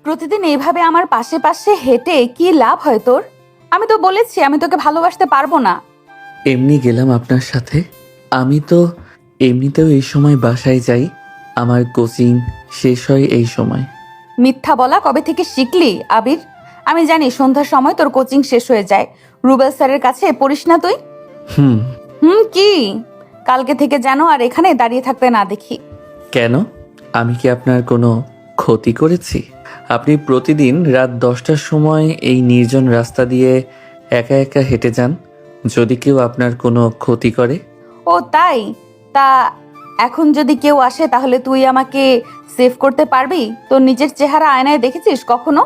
প্রতিদিন এইভাবে আমার পাশে পাশে হেঁটে কি লাভ হয় তোর? আমি তো বলেছি আমি তোকে ভালোবাসতে পারবো না। এমনি গেলাম আপনার সাথে। আমি তো এমনিতেও এই সময় বাসায় যাই। আমার কোচিং শেষ হয় এই সময়। মিথ্যা বলা কবে থেকে শিখলি আবির? আমি জানি সন্ধ্যার সময় তোর কোচিং শেষ হয়ে যায়। রুবেল স্যারের কাছে পড়িস না তুই? হুম। কি? কালকে থেকে যেন আর এখানে দাঁড়িয়ে থাকতে না দেখি। কেন? আমি কি আপনার কোনো ক্ষতি করেছি? আপনি প্রতিদিন রাত 10টার সময় এই নির্জন রাস্তা দিয়ে একা একা হেঁটে যান। যদি কেউ আপনার কোনো ক্ষতি করে? ও তাই? তা এখন যদি কেউ আসে তাহলে তুই আমাকে সেভ করতে পারবি? তোর নিজের চেহারা আয়নায় দেখেছিস কখনো?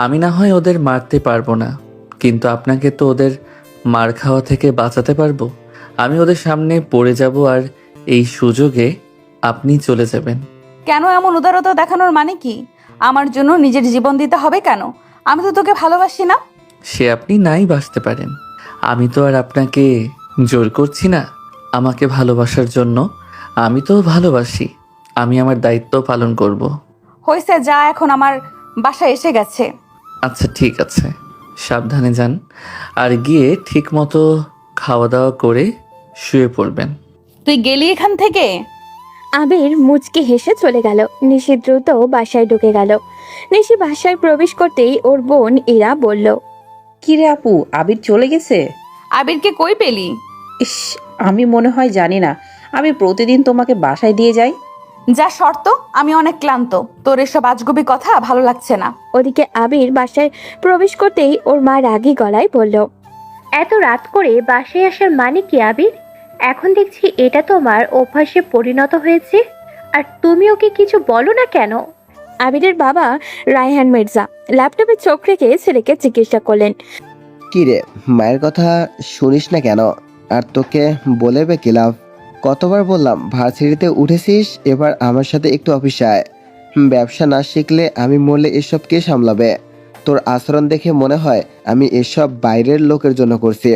আমি না হয় ওদের মারতে পারবো না, কিন্তু আপনাকে তো ওদের মার খাওয়া থেকে বাঁচাতে পারবো। আমি ওদের সামনে পড়ে যাব, আর এই সুযোগে আপনি চলে যাবেন। কেন এমন উদারতা দেখানোর মানে কি? আমার জন্য নিজের জীবন দিতে হবে কেন? আমি তো তোকে ভালোবাসি না। সে আপনি নাই বাঁচতে পারেন, আমি তো আর আপনাকে জোর করছি না আমাকে ভালোবাসার জন্য। আমি তো ভালোবাসি, আমি আমার দায়িত্ব পালন করব। হয়েছে, যা, এখন আমার বাসায় এসে গেছে। আচ্ছা ঠিক আছে, সাবধানে যান, আর গিয়ে ঠিক মতো খাওয়া দাওয়া করে শুয়ে পড়বেন। তুই গেলি এখান থেকে? আবির মুচকি হেসে চলে গেল। নিশি দ্রুত বাসায় ঢুকে গেল। নিশি বাসায় প্রবেশ করতেই ওর বোন ইরা বলল, কিরে আপু, আবির চলে গেছে? আবিরকে কই পেলি? ইস, আমি মনে হয় জানি না। আমি প্রতিদিন তোমাকে বাসায় দিয়ে যাই। যা শর্ত, আমি অনেক ক্লান্ত। তোর এসব আজগুবি কথা ভালো লাগছে না। ওদিকে আবির বাসায় প্রবেশ করতেই ওর মা রাগী গলায় বলল, এত রাত করে বাসায় আসার মানে কি আবির? এখন দেখছি এটা তোমার অভ্যাসে পরিণত হয়েছে, আর তুমি ওকে কিছু বলো না কেন? আবিরের বাবা রায়হান মির্জা ল্যাপটপে চোখ রেখে ছেলেকে জিজ্ঞাসা করলেন, কি রে, মায়ের কথা শুনিস না কেন? আর তোকে বলে বে কি লাভ? কতবার বললাম ভার্সিটিতে উঠেছিস, এবার আমার সাথে একটু অফিসে আয়। ব্যবসা না শিখলে আমি মরলে এসব কে সামলাবে? তোর আচরণ দেখে মনে হয় আমি এসব বাইরের লোকের জন্য করছি।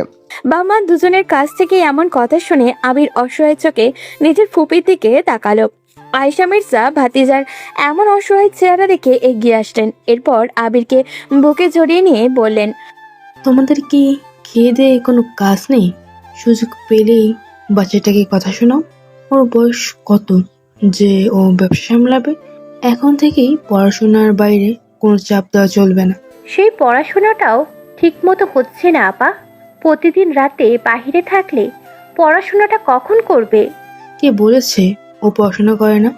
বাবা দুজনের কাছ থেকে এমন কথা শুনে আবির অসহায় চোখে নিজের ফুপির দিকে তাকালো। আয়েশা মির্জা ভাতিজার এমন অসহায় চেহারা দেখে এগিয়ে আসলেন। এরপর আবিরকে বুকে জড়িয়ে নিয়ে বললেন, তোমাদের কি খেয়ে দেয়ে কোনো কাজ নেই? সুযোগ পেলেই বাচ্চাটাকে কথা শোনাও। ওর বয়স কত যে ও ব্যবসা সামলাবে? এখন থেকেই পড়াশোনার বাইরে কোনো চাপ দেওয়া চলবে না। সেই পড়াশোনাটাও ঠিক মতো হচ্ছে না আপা। প্রতিদিন রাতে বাহিরে থাকলে পড়াশোনাটা কখন করবে? কে বলেছে ও পড়াশোনা করে না?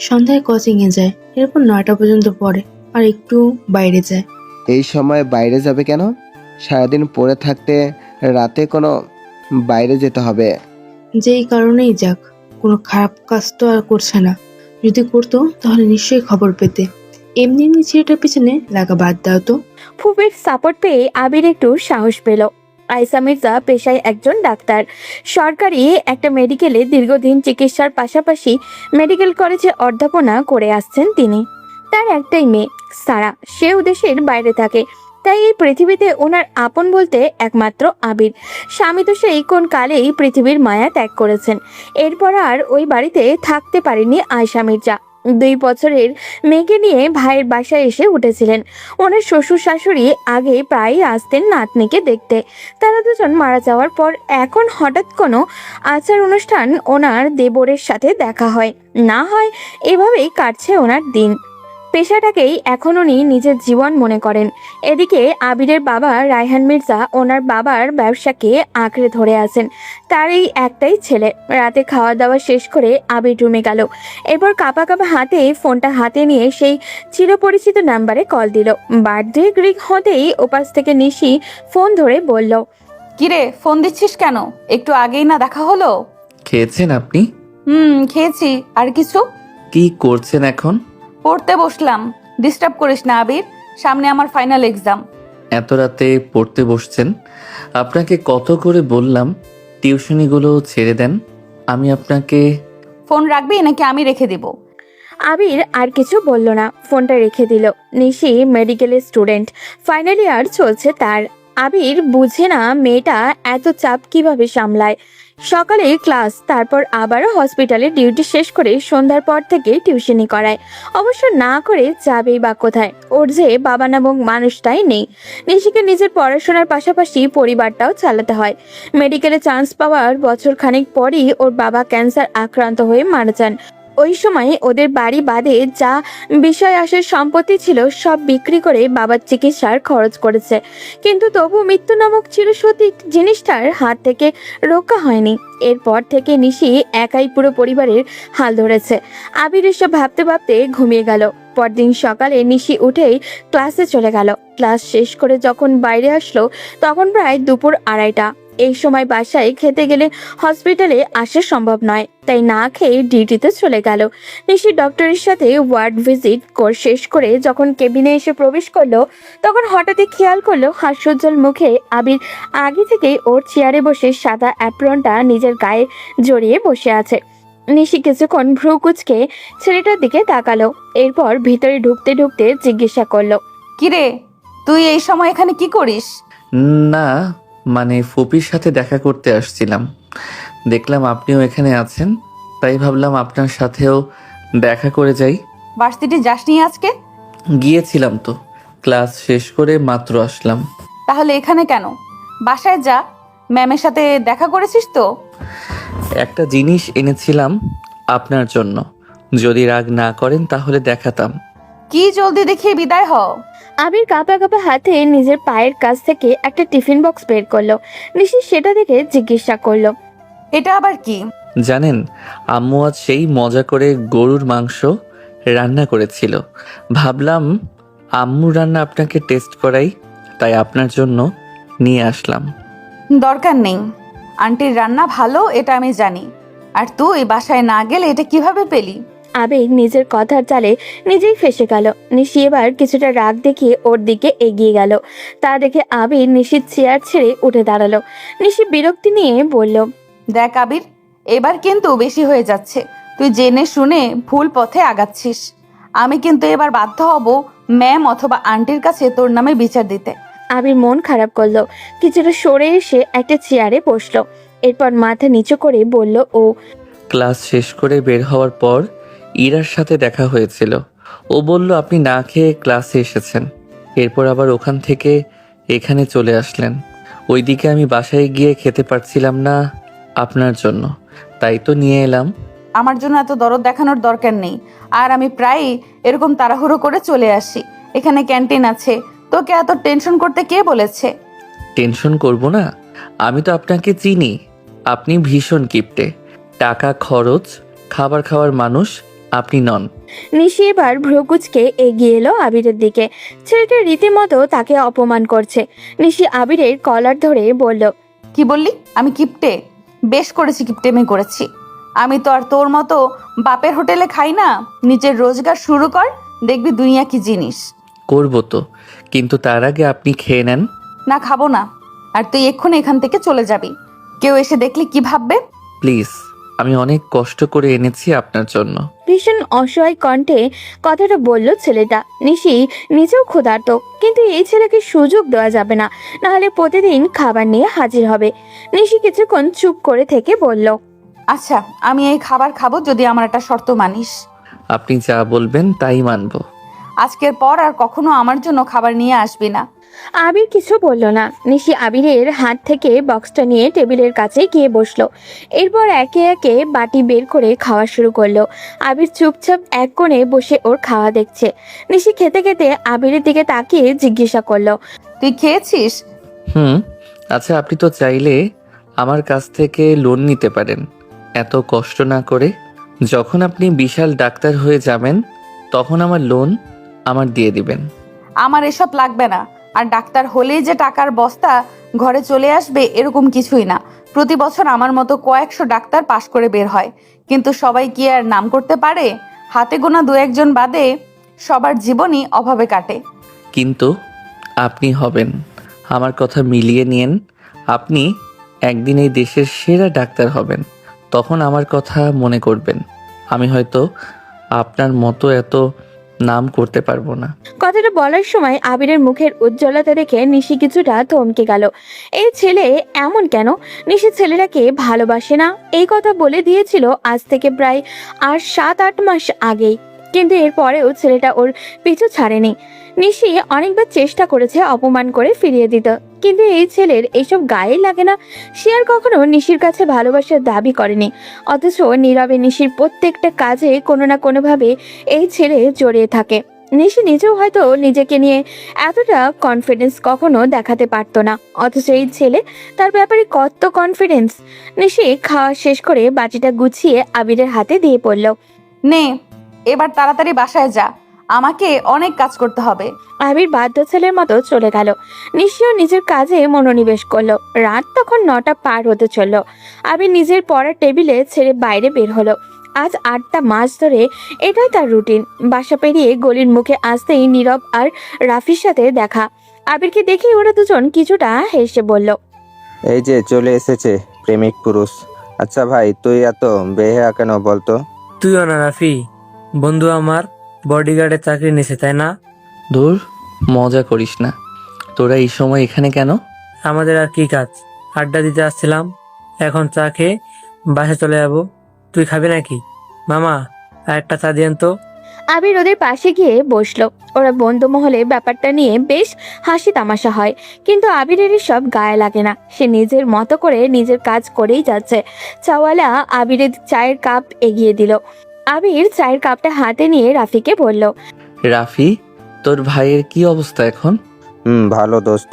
সন্ধ্যায় কোচিংয়ে যায়, এরপর 9টা পর্যন্ত পড়ে, আর একটু বাইরে যায়। এই সময় বাইরে যাবে কেন? সারাদিন পড়ে থাকতে রাতে কোনো বাইরে যেতে হবে? যেই কারণেই যাক, কোনো খারাপ কাজ তো আর করছে না। যদি করতো তাহলে নিশ্চয়ই খবর পেতে। এমনি এমনি ছেলেটার পিছনে লাগা বাদ দাও তো। ফুপির সাপোর্ট পেয়ে আবির একটু সাহস পেল। আয়েশা মির্জা পেশায় একজন ডাক্তার। সরকারি একটা মেডিকেলে দীর্ঘদিন চিকিৎসার পাশাপাশি মেডিকেল কলেজে অধ্যাপনা করে আসছেন তিনি। তার একটাই মেয়ে সারা, সেও দেশের বাইরে থাকে। তাই এই পৃথিবীতে ওনার আপন বলতে একমাত্র আবির। স্বামী তো সেই কোন কালেই পৃথিবীর মায়া ত্যাগ করেছেন। এরপর আর ওই বাড়িতে থাকতে পারেনি আয়েশা মির্জা। 2 বছরের মেয়েকে নিয়ে ভাইয়ের বাসায় এসে উঠেছিলেন। ওনার শ্বশুর শাশুড়ি আগে প্রায়ই আসতেন নাতনিকে দেখতে। তারা দুজন মারা যাওয়ার পর এখন হঠাৎ কোনো আচার অনুষ্ঠান ওনার দেবরের সাথে দেখা হয় না হয়, এভাবেই কাটছে ওনার দিন। পেশাটাকেই এখন উনি নিজের জীবন মনে করেন। এদিকে আবিরের বাবা রায়হান মির্জা ওনার বাবার ব্যবসাকে আঁকড়ে ধরে আছেন। তার এই একটাই ছেলে। রাতে খাওয়া দাওয়া শেষ করে আবির রুমে গেল। এরপর কাঁপা কাঁপা হাতে ফোনটা হাতে নিয়ে সেই চিরপরিচিত নাম্বারে কল দিল। বার্থডে গ্রিক হতেই ওপাশ থেকে নিশি ফোন ধরে বলল, কিরে, ফোন দিচ্ছিস কেন? একটু আগেই না দেখা হলো? খেয়েছেন আপনি? খেয়েছি। আর কিছু? কি করছেন এখন? পড়তে বসলাম। ডিস্টার্ব করিস না আবির, সামনে আমার ফাইনাল এক্সাম। এত রাতে পড়তে বসছেন? আপনাকে কত করে বললাম টিউশনিগুলো ছেড়ে দেন। আমি আপনাকে... ফোন রাখবি নাকি আমি রেখে দিব? আবির আর কিছু বলল না, ফোনটা রেখে দিল। নিশি মেডিকেলের স্টুডেন্ট, ফাইনাল ইয়ার চলছে তার। আবির বুঝে না মেয়েটা এত চাপ কিভাবে সামলায়। সকালে ক্লাস, তারপর আবারও হসপিটালে ডিউটি শেষ করে সন্ধ্যার পর থেকে টিউশনি করায়। অবশ্য না করে যাবেই বা কোথায়, ওর যে বাবা নামক মানুষটাই নেই। নিশিকে নিজের পড়াশোনার পাশাপাশি পরিবারটাও চালাতে হয়। মেডিকেলে চান্স পাওয়ার বছর খানেক পরই ওর বাবা ক্যান্সার আক্রান্ত হয়ে মারা যান। ওই সময় ওদের বাড়ি বাদে যা বিষয় আসার সম্পত্তি ছিল সব বিক্রি করে বাবার চিকিৎসার খরচ করেছে, কিন্তু তবু মৃত্যু নামক চিরসত্যি জিনিসটার হাত থেকে রক্ষা হয়নি। এরপর থেকে নিশি একাই পুরো পরিবারের হাল ধরেছে। আবির এসব ভাবতে ভাবতে ঘুমিয়ে গেল। পরদিন সকালে নিশি উঠেই ক্লাসে চলে গেল। ক্লাস শেষ করে যখন বাইরে আসলো তখন প্রায় দুপুর 2:30। এই সময় বাসায় খেতে গেলে হসপিটালে আসা সম্ভব নয়, তাই না খেয়ে ডিউটিতে চলে গেল। নিশি ডক্টরের সাথে ওয়ার্ড ভিজিট শেষ করে যখন কেবিনে এসে প্রবেশ করলো তখন হঠাৎই খেয়াল করলো হাস্যোজ্জ্বল মুখে আবির আগে থেকেই ওর চেয়ারে বসে সাদা অ্যাপ্রনটা নিজের গায়ে জড়িয়ে বসে আছে। নিশি কিছুক্ষণ ভ্রু কুচকে ছেলেটার দিকে তাকালো, এরপর ভিতরে ঢুকতে ঢুকতে জিজ্ঞাসা করলো, কিরে, তুই এই সময় এখানে কি করিস? না, মানে ফুপির সাথে দেখা করতে আসছিলাম। দেখলাম আপনিও এখানে আছেন, তাই ভাবলাম আপনার সাথেও দেখা করে যাই। ভার্সিটি যাসনি আজকে? গিয়েছিলাম তো, ক্লাস শেষ করে মাত্র আসলাম। তাহলে এখানে কেন? বাসায় যা, ম্যামের সাথে দেখা করেছিস তো? একটা জিনিস এনেছিলাম আপনার জন্য, যদি রাগ না করেন তাহলে দেখাতাম। কি জলদি দেখিয়ে বিদায় হ। আবির কাঁপা কাঁপা হাতে নিজের পায়ের কাছ থেকে একটা টিফিন বক্স বের করলো। নিশি সেটা দেখে জিজ্ঞাসা করলো, এটা আবার কি? জানেন, আম্মু আজ সেই মজা করে গরুর মাংস রান্না করেছিল। ভাবলাম আম্মু রান্না আপনাকে টেস্ট করাই, তাই আপনার জন্য নিয়ে আসলাম। দরকার নেই, আন্টির রান্না ভালো এটা আমি জানি। আর তুই বাসায় না গেলে এটা কিভাবে পেলি? আবির নিজের কথার চালে নিজেই ফেসে গেল। নিশি এবার কিছুটা রাগ দেখিয়ে ওর দিকে এগিয়ে গেল। তা দেখে আবির নিশির চেয়ার ছেড়ে উঠে দাঁড়ালো। নিশি বিরক্তি নিয়ে বলল, দেখ আবির, এবার কিন্তু বেশি হয়ে যাচ্ছে। তুই জেনে শুনে ভুল পথে আগাচ্ছিস। আমি কিন্তু এবার বাধ্য হব ম্যাম অথবা আন্টির কাছে তোর নামে বিচার দিতে। আবির মন খারাপ করলো, কিছুটা সরে এসে একটা চেয়ারে বসলো। এরপর মাথা নিচু করে বলল, ও ক্লাস শেষ করে বের হওয়ার পর ইরার সাথে দেখা হয়েছিল। ও বলল আপনি না খেয়ে ক্লাসে এসেছেন, এরপর আবার ওখান থেকে এখানে চলে আসলেন। ওইদিকে আমি বাসায় গিয়ে খেতে পারছিলাম না আপনার জন্য, তাই তো নিয়ে এলাম। আমার জন্য এত দরদ দেখানোর দরকার নেই। আর আমি প্রায়ই এরকম তাড়াহুড়ো করে চলে আসি। এখানে ক্যান্টিন আছে, তোকে এত টেনশন করতে কে বলেছে? টেনশন করব না? আমি তো আপনাকে চিনি, আপনি ভীষণ কিপটে। টাকা খরচ খাবার খাওয়ার মানুষ আপনি নন। নিশি এবার ভ্রুকুচকে এগিয়ে এলো আবিরের দিকে। ছেলেটা রীতিমতো তাকে অপমান করছে। নিশি আবিরের কলার ধরে বলল, কি বললি? আমি কিপটে? বেশ করেছি, কিপটেমি করেছি। আমি তো আর তোর মতো বাপের হোটেলে খাই না। নিজের রোজগার শুরু কর, দেখবি দুনিয়া কি জিনিস। করব তো, কিন্তু তার আগে আপনি খেয়ে নেন। না, খাবো না। আর তুই এক্ষুনি এখান থেকে চলে যাবি। কেউ এসে দেখলে কি ভাববে? প্লিজ, আমি অনেক কষ্ট করে এনেছি আপনার জন্য। ভীষণ অসহায় কণ্ঠে কথাটা বলল ছেলেটা। নিশি নিজেও ক্ষুধার্ত, কিন্তু এই ছেলেকে সুযোগ দেওয়া যাবে না, নাহলে প্রতিদিন খাবার নিয়ে হাজির হবে। নিশি কিছুক্ষণ চুপ করে থেকে বলল, আচ্ছা, আমি এই খাবার খাবো যদি আমার একটা শর্ত মানিস। আপনি যা বলবেন তাই মানব। আজকের পর আর কখনো আমার জন্য খাবার নিয়ে আসবি না। আবির কিছু বলল না। নিশি আবিরের হাত থেকে বক্সটা নিয়ে টেবিলের কাছে গিয়ে বসলো। এরপর একে একে বাটি বের করে খাওয়া শুরু করলো। আবির চুপচাপ এক কোণে বসে ওর খাওয়া দেখছে। নিশি খেতে খেতে আবিরের দিকে তাকিয়ে জিজ্ঞাসা করলো, তুই খেয়েছিস? আচ্ছা, আপনি তো চাইলে আমার কাছ থেকে লোন নিতে পারেন, এত কষ্ট না করে। যখন আপনি বিশাল ডাক্তার হয়ে যাবেন তখন আমার লোন আমার দিয়ে দিবেন। আমার এসব লাগবে না। আর ডাক্তার হলেই যে টাকার বস্তা ঘরে চলে আসবে এরকম কিছুই না। প্রতি বছর আমার মতো কয়েকশো ডাক্তার পাশ করে বের হয়, কিন্তু সবাই কি আর নাম করতে পারে? হাতে গোনা 2-1 বাদে সবার জীবনই অভাবে কাটে। কিন্তু আপনি হবেন, আমার কথা মিলিয়ে নিন। আপনি একদিন এই দেশের সেরা ডাক্তার হবেন, তখন আমার কথা মনে করবেন। আমি হয়তো আপনার মতো এত নাম করতে পারবো না। কথাটা বলার সময় আবিরের মুখের উজ্জ্বলতা দেখে নিশি কিছুটা থমকে গেল। এই ছেলে এমন কেন? নিশি ছেলেটাকে ভালোবাসে না, এই কথা বলে দিয়েছিল আজ থেকে প্রায় আর 7-8 মাস আগেই, কিন্তু এরপরেও ছেলেটা ওর পিছু ছাড়েনি। নিশি অনেকবার চেষ্টা করেছে অপমান করে ফিরিয়ে দিতে, কিন্তু এই ছেলের এইসব গায়ে লাগে না। সে আর কখনো নিশির কাছে ভালোবাসার দাবি করেনি, অথচ নীরবে নিশির প্রত্যেকটা কাজে কোনো না কোনোভাবে এই ছেলে জড়িয়ে থাকে। নিশি নিজেও হয়তো নিজেকে নিয়ে এতটা কনফিডেন্স কখনো দেখাতে পারতো না, অথচ এই ছেলে তার ব্যাপারে কত কনফিডেন্স। নিশি খাওয়া শেষ করে বাটিটা গুছিয়ে আবিরের হাতে দিয়ে পড়ল। নে, এবার তাড়াতাড়ি বাসায় যা, আমাকে অনেক কাজ করতে হবে। আবির বাধ্য ছেলের মতো চলে গেল। নিশিও নিজের কাজে মনোনিবেশ করলো। রাত তখন 9টা পার হতে চলল। আবির নিজের পড়ার টেবিলে ছেড়ে বাইরে বের হলো। আজ 8টা মাস ধরে এটাই তার রুটিন। বাসা পেরিয়ে গলির মুখে আসতেই নীরব আর রাফির সাথে দেখা। আবিরকে দেখে ওরা দুজন কিছুটা হেসে বলল, এই যে চলে এসেছে প্রেমিক পুরুষ। আচ্ছা ভাই, তুই এত বেহায়া কেন বলতো? তুইও না রাফি, বন্ধু আমার বডিগার্ডের চাকরি নিছে তাই না? ধুর, মজা করিস না। তোরা এই সময় এখানে কেন? আমাদের আর কি কাজ, আড্ডা দিতে আসছিলাম। এখন চা খেয়ে বাসা চলে যাবো। তুই খাবি নাকি? মামা, আর একটা চা দিয়েন তো। আবির ওদের পাশে গিয়ে বসলো। ওরা বন্ধু মহলে ব্যাপারটা নিয়ে বেশ হাসি তামাশা হয়, কিন্তু আবিরের সব গায়ে লাগে না। সে নিজের মতো করে নিজের কাজ করেই যাচ্ছে। চাওয়ালা আবিরের চায়ের কাপ এগিয়ে দিল। আবির চায়ের কাপটা হাতে নিয়ে রাফিকে বলল, রাফি, তোর ভাইয়ের কি অবস্থা এখন? ভালো দোস্ত,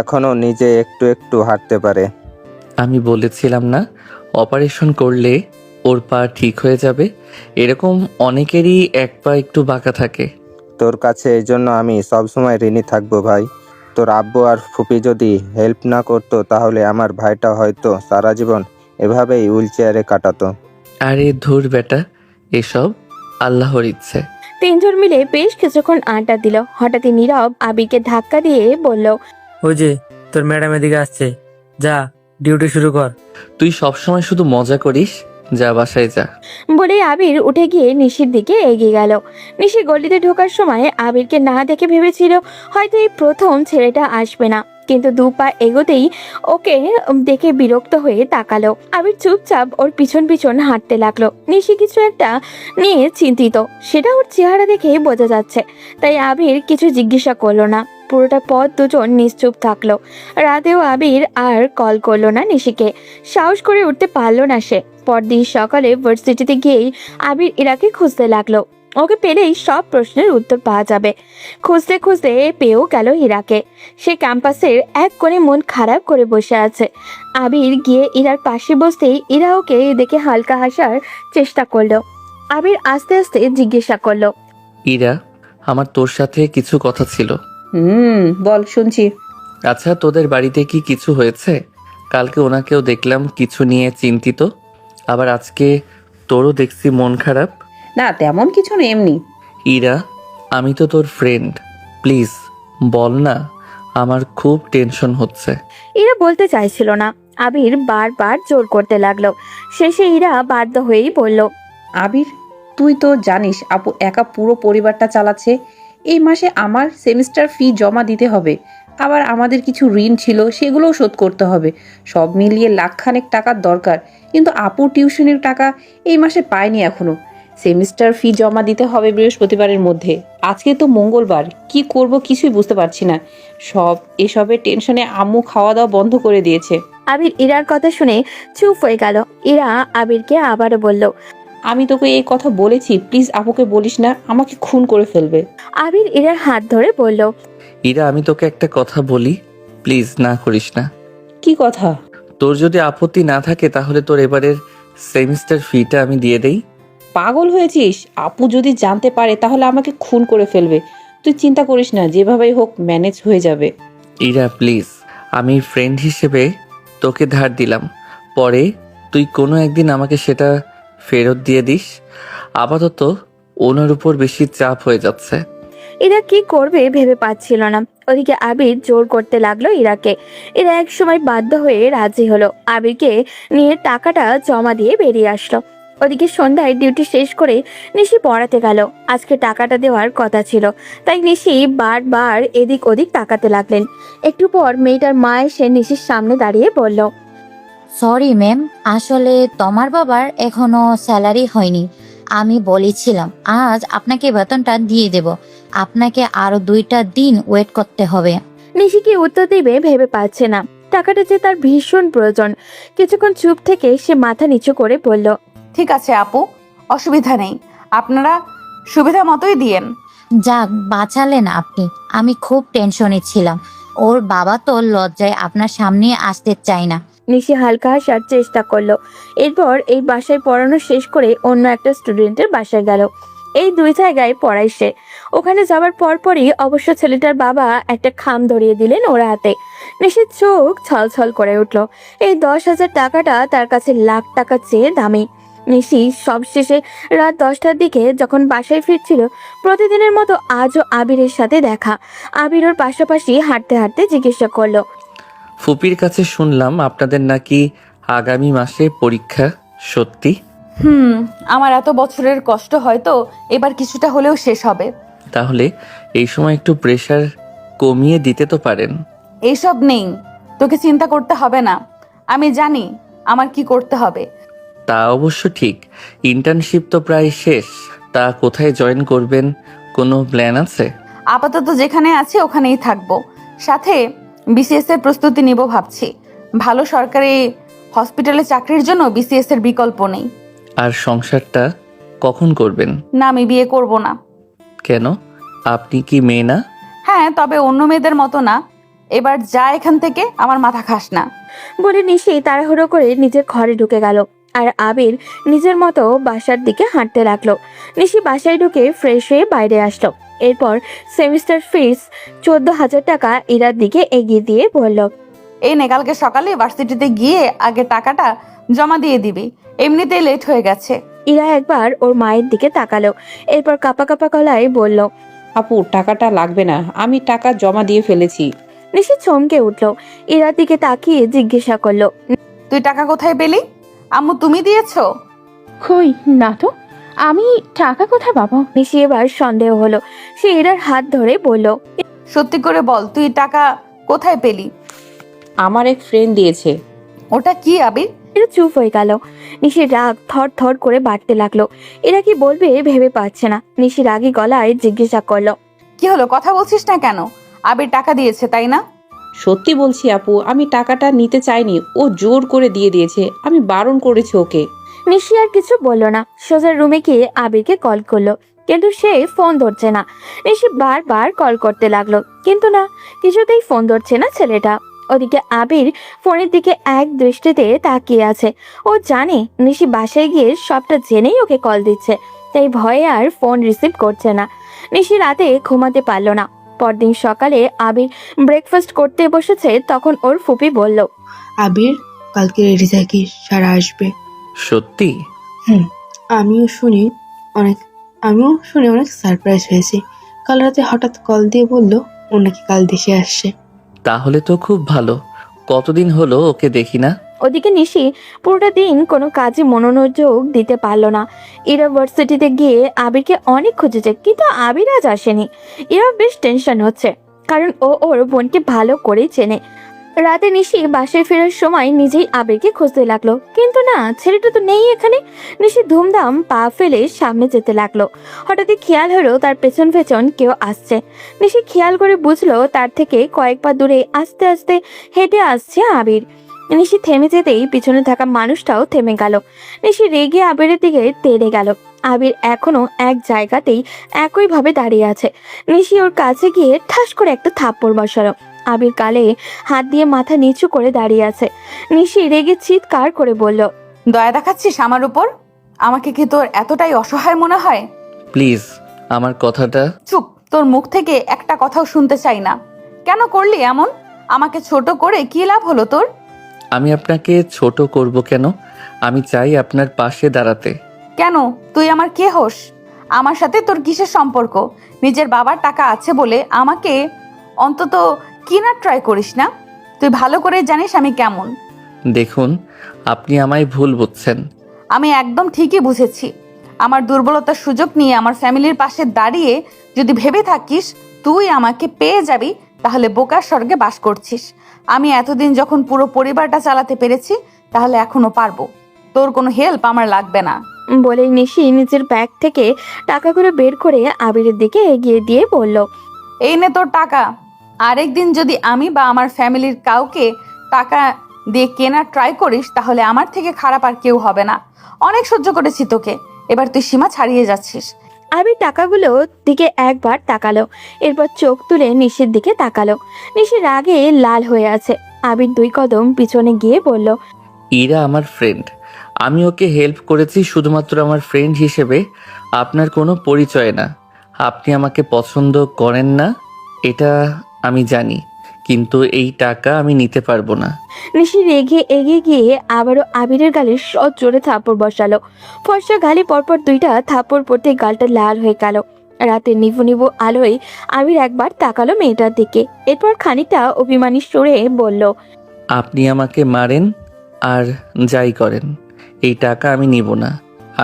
এখনো নিজে একটু একটু হাঁটতে পারে। আমি বলেছিলাম না, অপারেশন করলে ওর পা ঠিক হয়ে যাবে। এরকম অনেকেরই এক পা একটু বাঁকা থাকে। তোর কাছে এই জন্য আমি সবসময় ঋণী থাকবো ভাই। তোর আব্বু আর ফুপি যদি হেল্প না করতো তাহলে আমার ভাইটা হয়তো সারা জীবন এভাবেই হুইল চেয়ারে কাটাতো। আরে ধুর বেটা, এসব আল্লাহর ইচ্ছে। তিনজন মিলে বেশ কিছুক্ষণ আড্ডা দিল। হঠাৎই নীরব আবিরকে ধাক্কা দিয়ে বলল, ওই যে তোর ম্যাডাম এদিকে আসছে, যা ডিউটি শুরু কর। তুই সবসময় শুধু মজা করিস, যা বাসায় যা। বলে আবির উঠে গিয়ে নিশির দিকে এগিয়ে গেল। নিশি গলিতে ঢোকার সময় আবিরকে না দেখে ভেবেছিল হয়তো এই প্রথম ছেলেটা আসবে না, কিন্তু 2 পা এগোতেই ওকে দেখে বিরক্ত হয়ে তাকালো। আবির চুপচাপ ওর পিছন পিছন হাঁটতে লাগলো। নিশি কিছু একটা নিয়ে চিন্তিত, সেটা ওর চেহারা দেখে বোঝা যাচ্ছে। তাই আবির কিছু জিজ্ঞাসা করলো না। পুরোটা পথ দুজন নিশ্চুপ থাকলো। রাতেও আবির আর কল করলো না নিশিকে, সাহস করে উঠতে পারলো না সে। পরদিন সকালে ভার্সিটিতে গিয়েই আবির ইরাকে খুঁজতে লাগলো। ওকে পেলেই সব প্রশ্নের উত্তর পাওয়া যাবে। খুঁজতে খুঁজতে পেয়েও গেল ইরাকে। সে ক্যাম্পাসের এক কোণে মন খারাপ করে বসে আছে। আবির গিয়ে ইরার পাশে বসতেই ইরা ওকে দেখে হালকা হাসার চেষ্টা করলো। আবির আস্তে আস্তে জিজ্ঞাসা করলো, ইরা, আমার তোর সাথে কিছু কথা ছিল। বল, শুনছি। আচ্ছা, তোদের বাড়িতে কি কিছু হয়েছে? কালকে ওনাকেও দেখলাম কিছু নিয়ে চিন্তিত, আবার আজকে তোরও দেখছি মন খারাপ। না, তেমন কিছু না, এমনি। ইরা, আমি তো তোর ফ্রেন্ড, প্লিজ বল না, আমার খুব টেনশন হচ্ছে। ইরা বলতে চাইছিল না। আবির বারবার জোর করতে লাগলো। শেষে ইরা বাধ্য হয়েই বলল, আবির, তুই তো জানিস আপু একা পুরো পরিবারটা চালাচ্ছে। এই মাসে আমার সেমিস্টার ফি জমা দিতে হবে, আবার আমাদের কিছু ঋণ ছিল সেগুলোও শোধ করতে হবে। সব মিলিয়ে লাখখানেক টাকার দরকার, কিন্তু আপুর টিউশনের টাকা এই মাসে পায়নি এখনো। সেমিস্টার ফি জমা দিতে হবে বৃহস্পতিবারের মধ্যে। আজকে তো মঙ্গলবার, কি করব কিছুই বুঝতে পারছি না। এসবের টেনশনে আম্মু খাওয়া দাওয়া বন্ধ করে দিয়েছে। আবির ইরার কথা শুনে চুপ হয়ে গেল। ইরা আবিরকে আবারও বলল, আমি তোকে এই কথা বলেছি, প্লিজ আপুকে বলিস না, আমাকে খুন করে ফেলবে। আবির ইরার হাত ধরে বলল, ইরা, আমি তোকে একটা কথা বলি, প্লিজ না করিস না। কি কথা? তোর যদি আপত্তি না থাকে তাহলে তোর এবারের সেমিস্টার ফিটা আমি দিয়ে দেই। পাগল হয়েছিস? আপু যদি জানতে পারে তাহলে আমাকে খুন করে ফেলবে। তুই চিন্তা করিস না, যেভাবেই হোক ম্যানেজ হয়ে যাবে। ইরা প্লিজ, আমি ফ্রেন্ড হিসেবে তোকে ধার দিলাম, পরে তুই কোনো একদিন আমাকে সেটা ফেরত দিয়ে দিস। আপাতত ওনার উপর বেশি চাপ হয়ে যাচ্ছে। ইরা কি করবে ভেবে পাচ্ছিল না। ওদিকে আবির জোর করতে লাগলো ইরাকে। ইরা এক সময় বাধ্য হয়ে রাজি হলো। আবিরকে নিয়ে টাকাটা জমা দিয়ে বেরিয়ে আসলো। ওদিকে সন্ধ্যায় ডিউটি শেষ করে নিশি পড়াতে গেল। আজকে টাকাটা দেওয়ার কথা ছিল, তাই নিশি বারবার এদিক ওদিক তাকাতে লাগলেন। একটু পর মেয়েটার মা এসে নিশির সামনে দাঁড়িয়ে বলল, সরি ম্যাম, আসলে তোমার বাবার এখনো স্যালারি হয়নি। আমি বলেছিলাম আজ আপনাকে বেতনটা দিয়ে দেব, আপনাকে আরো 2টা দিন ওয়েট করতে হবে। নিশি কি উত্তর দিবে ভেবে পাচ্ছে না। টাকাটা যে তার ভীষণ প্রয়োজন। কিছুক্ষণ চুপ থেকে সে মাথা নিচু করে বলল, ঠিক আছে আপু, অসুবিধা নেই, আপনারা সুবিধা মতোই দিয়েন। যাক বাঁচালেন আপনি, আমি খুব টেনশনে ছিলাম। ওর বাবা তো লজ্জায় আপনার সামনে আসতে চায় না। নিশি হালকা হাসার চেষ্টা করলো। এরপর এই বাসায় পড়ানো শেষ করে অন্য একটা স্টুডেন্টের বাসায় গেল। এই 2 জায়গায় পড়াই সে। ওখানে যাবার পরপরই অবশ্য ছেলেটার বাবা একটা খাম ধরিয়ে দিলেন ওর হাতে। নিশির চোখ ছলছল করে উঠল। এই 10,000 টাকাটা তার কাছে লাখ টাকা চেয়ে দামি। নিশি সবশেষে রাত 10টার দিকে যখন বাসায় ফিরছিল, প্রতিদিনের মতো আজও আবিরের সাথে দেখা। আবির ওর পাশাপাশি হাঁটতে হাঁটতে জিজ্ঞাসা করলো, ফুপির কাছে শুনলাম আপনাদের নাকি আগামী মাসে পরীক্ষা, সত্যি? আমার এত বছরের কষ্ট হয়তো এবার কিছুটা হলেও শেষ হবে। তাহলে এই সময় একটু প্রেশার কমিয়ে দিতে তো পারেন। এইসব নেই, তোকে চিন্তা করতে হবে না, আমি জানি আমার কি করতে হবে। তা অবশ্য ঠিক। ইন্টার্নশিপ তো প্রায় শেষ, তা কোথায় জয়েন করবেন, কোনো প্ল্যান আছে? আপাতত যেখানে আছি ওখানেই থাকবো, সাথে বিসিএস এর প্রস্তুতি নিব ভাবছি। ভালো সরকারি হসপিটালে চাকরির জন্য বিসিএস এর বিকল্প নেই। আর সংসারটা কখন করবেন? না, আমি বিয়ে করব না। কেন, আপনি কি মেয়ে না? হ্যাঁ, তবে অন্য মেয়েদের মতো না। এবার যা এখান থেকে, আমার মাথা খাস না। বলে নিশি তাড়াহুড়ো করে নিজের ঘরে ঢুকে গেল। আর আবির নিজের মতো বাসার দিকে হাঁটতে লাগলো। নিশি বাসায় ঢুকে ফ্রেশ হয়ে বাইরে আসলো। এরপর সেমিস্টার ফিস 14,000 টাকা ইরার দিকে এগিয়ে দিয়ে বলল, এই নে, কালকে সকালে ভার্সিটিতে গিয়ে আগে টাকাটা জমা দিয়ে দিবি, এমনিতেই লেট হয়ে গেছে। ইরা একবার ওর মায়ের দিকে তাকালো। এরপর কাপা কাপা গলায় বলল, আপু টাকাটা লাগবে না, আমি টাকা জমা দিয়ে ফেলেছি। নিশি চমকে উঠলো। ইরার দিকে তাকিয়ে জিজ্ঞাসা করলো, তুই টাকা কোথায় পেলি? আম্মু তুমি দিয়েছো? কই না তো, আমি টাকা কোথায় পাবো? নিশি এবার সন্দেহ হলো। সে ইরার হাত ধরে বলল, সত্যি করে বল, তুই টাকা কোথায় পেলি? আমার এক ফ্রেন্ড দিয়েছে। ওটা কি আবির? এরা চুপ হয়ে গেল। নিশির রাগ থর থর করে বাড়তে লাগলো। এরা কি বলবে ভেবে পাচ্ছে না। নিশি রাগী গলায় জিজ্ঞাসা করলো, কি হলো, কথা বলছিস না কেন? আবির টাকা দিয়েছে তাই না? সত্যি বলছি আপু, আমি টাকাটা নিতে চাইনি, ও জোর করে দিয়ে দিয়েছে, আমি বারণ করেছি ওকে। নিশি আর কিছু বললো না। সোজা রুমে গিয়ে আবিরকে কল করলো, কিন্তু সে ফোন ধরছে না। নিশি বারবার কল করতে লাগলো, কিন্তু না, কিছুতেই ফোন ধরছে না ছেলেটা। ওদিকে আবির ফোনের দিকে এক দৃষ্টিতে তাকিয়ে আছে। ও জানে নিশি বাসায় গিয়ে সবটা জেনেই ওকে কল দিচ্ছে, তাই ভয়ে আর ফোন রিসিভ করছে না। নিশি রাতে ঘুমাতে পারলো না। পরদিন সকালে আবির ব্রেকফাস্ট করতে বসেছে, তখন ওর ফুপি বলল, আবির, কালকে রেডি থাকিস, সারা আসবে। সত্যি? আমিও শুনে অনেক সারপ্রাইজ হয়েছি। কাল রাতে হঠাৎ কল দিয়ে বললো ও নাকি কাল দেশে আসছে। তাহলে তো খুব ভালো। কতদিন হলো ওকে দেখি না। ওদিকে নিশি পুরোটা দিন কোনো কাজে মনোযোগ দিতে পারলো না। ইউনিভার্সিটিতে গিয়ে আবিরকে অনেক খুঁজেছে, কিন্তু আবির আজ আসেনি। এরা বেশ টেনশন হচ্ছে, কারণ ও ওর বোনকে ভালো করেই চেনে। রাতে নিশি বাসায় ফেরার সময় নিজেই আবিরকে খুঁজতে লাগলো, কিন্তু না, ছেলেটা তো নেই এখানে। নিশি ধুমধাম পা ফেলে সামনে যেতে লাগলো। হঠাৎই খেয়াল হলো তার পেছন পেছন কেউ আসছে। নিশি খেয়াল করে বুঝলো তার থেকে কয়েক পা দূরে আস্তে আস্তে হেঁটে আসছে আবির। নিশি থেমে যেতেই পিছনে থাকা মানুষটাও থেমে গেল। নিশি রেগে আবিরের দিকে তেড়ে গেল। আবির এখনো এক জায়গাতেই একইভাবে দাঁড়িয়ে আছে। নিশি ওর কাছে গিয়ে ঠাস করে একটা থাপ্পড় বসালো। আবির গালে হাত দিয়ে মাথা নিচু করে দাঁড়িয়ে আছে। নিশি রেগে চিৎকার করে বলল, দয়া দেখাচ্ছিস আমার উপর? আমাকে কি তোর এতটাই অসহায় মনে হয়? প্লিজ আমার কথাটা। চুপ, তোর মুখ থেকে একটা কথাও শুনতে চাই না। কেন করলি এমন? আমাকে ছোট করে কি লাভ হলো তোর? আমি আপনাকে ছোট করব কেন? আমি চাই আপনার পাশে দাঁড়াতে। কেন, তুই আমার কে হোস? আমার সাথে তোর কিসের সম্পর্ক? নিজের বাবার টাকা আছে বলে আমাকে অন্তত কিনার ট্রাই করিস না? তুই ভালো করে জানিস আমি কেমন। দেখুন, আপনি আমায় ভুল বুঝছেন। আমি একদম ঠিকই বুঝেছি। আমার দুর্বলতার সুযোগ নিয়ে আমার ফ্যামিলির পাশে দাঁড়িয়ে যদি ভেবে থাকিস তুই আমাকে পেয়ে যাবি, তাহলে বোকার স্বর্গে বাস করছিস। আমি এতদিন যখন পুরো পরিবারটা চালাতে পেরেছি, তাহলে এখনো পারবো। তোর কোনো হেল্প আমার লাগবে না। বলেই নিশি নিজের ব্যাগ থেকে টাকাগুলো বের করে আবিরের দিকে এগিয়ে দিয়ে বলল, এই নে তোর টাকা। আরেকদিন যদি আমি বা আমার ফ্যামিলির কাউকে টাকা দিয়ে কেনার ট্রাই করিস, তাহলে আমার থেকে খারাপ আর কেউ হবে না। অনেক সহ্য করেছি তোকে, এবার তুই সীমা ছাড়িয়ে যাচ্ছিস। আবির টাকাগুলো দিকে একবার তাকালো, এরপর চোখ তুলে নিশির দিকে তাকালো। নিশি রাগে লাল হয়ে আছে। আবির 2 কদম পিছনে গিয়ে বলল, ইরা আমার ফ্রেন্ড। আমি ওকে হেল্প করেছি শুধুমাত্র আমার ফ্রেন্ড হিসেবে, আপনার কোনো পরিচয় না। আপনি আমাকে পছন্দ করেন না এটা আমি জানি, কিন্তু এই টাকা আমি নিতে পারবো না। নিশি রেগে এগিয়ে গিয়ে আবারও আবিরের গালে জোরে থাপ্পড় বসালো। ফর্সা গালে পরপর 2টা থাপ্পড় পড়তে গালটা লাল হয়ে গেল। রাতের নিভু নিভু আলোয় আবির একবার তাকালো মেয়েটার দিকে, এরপর খানিকটা অভিমানী সুরে বলল, আপনি আমাকে মারেন আর যাই করেন, এই টাকা আমি নিব না।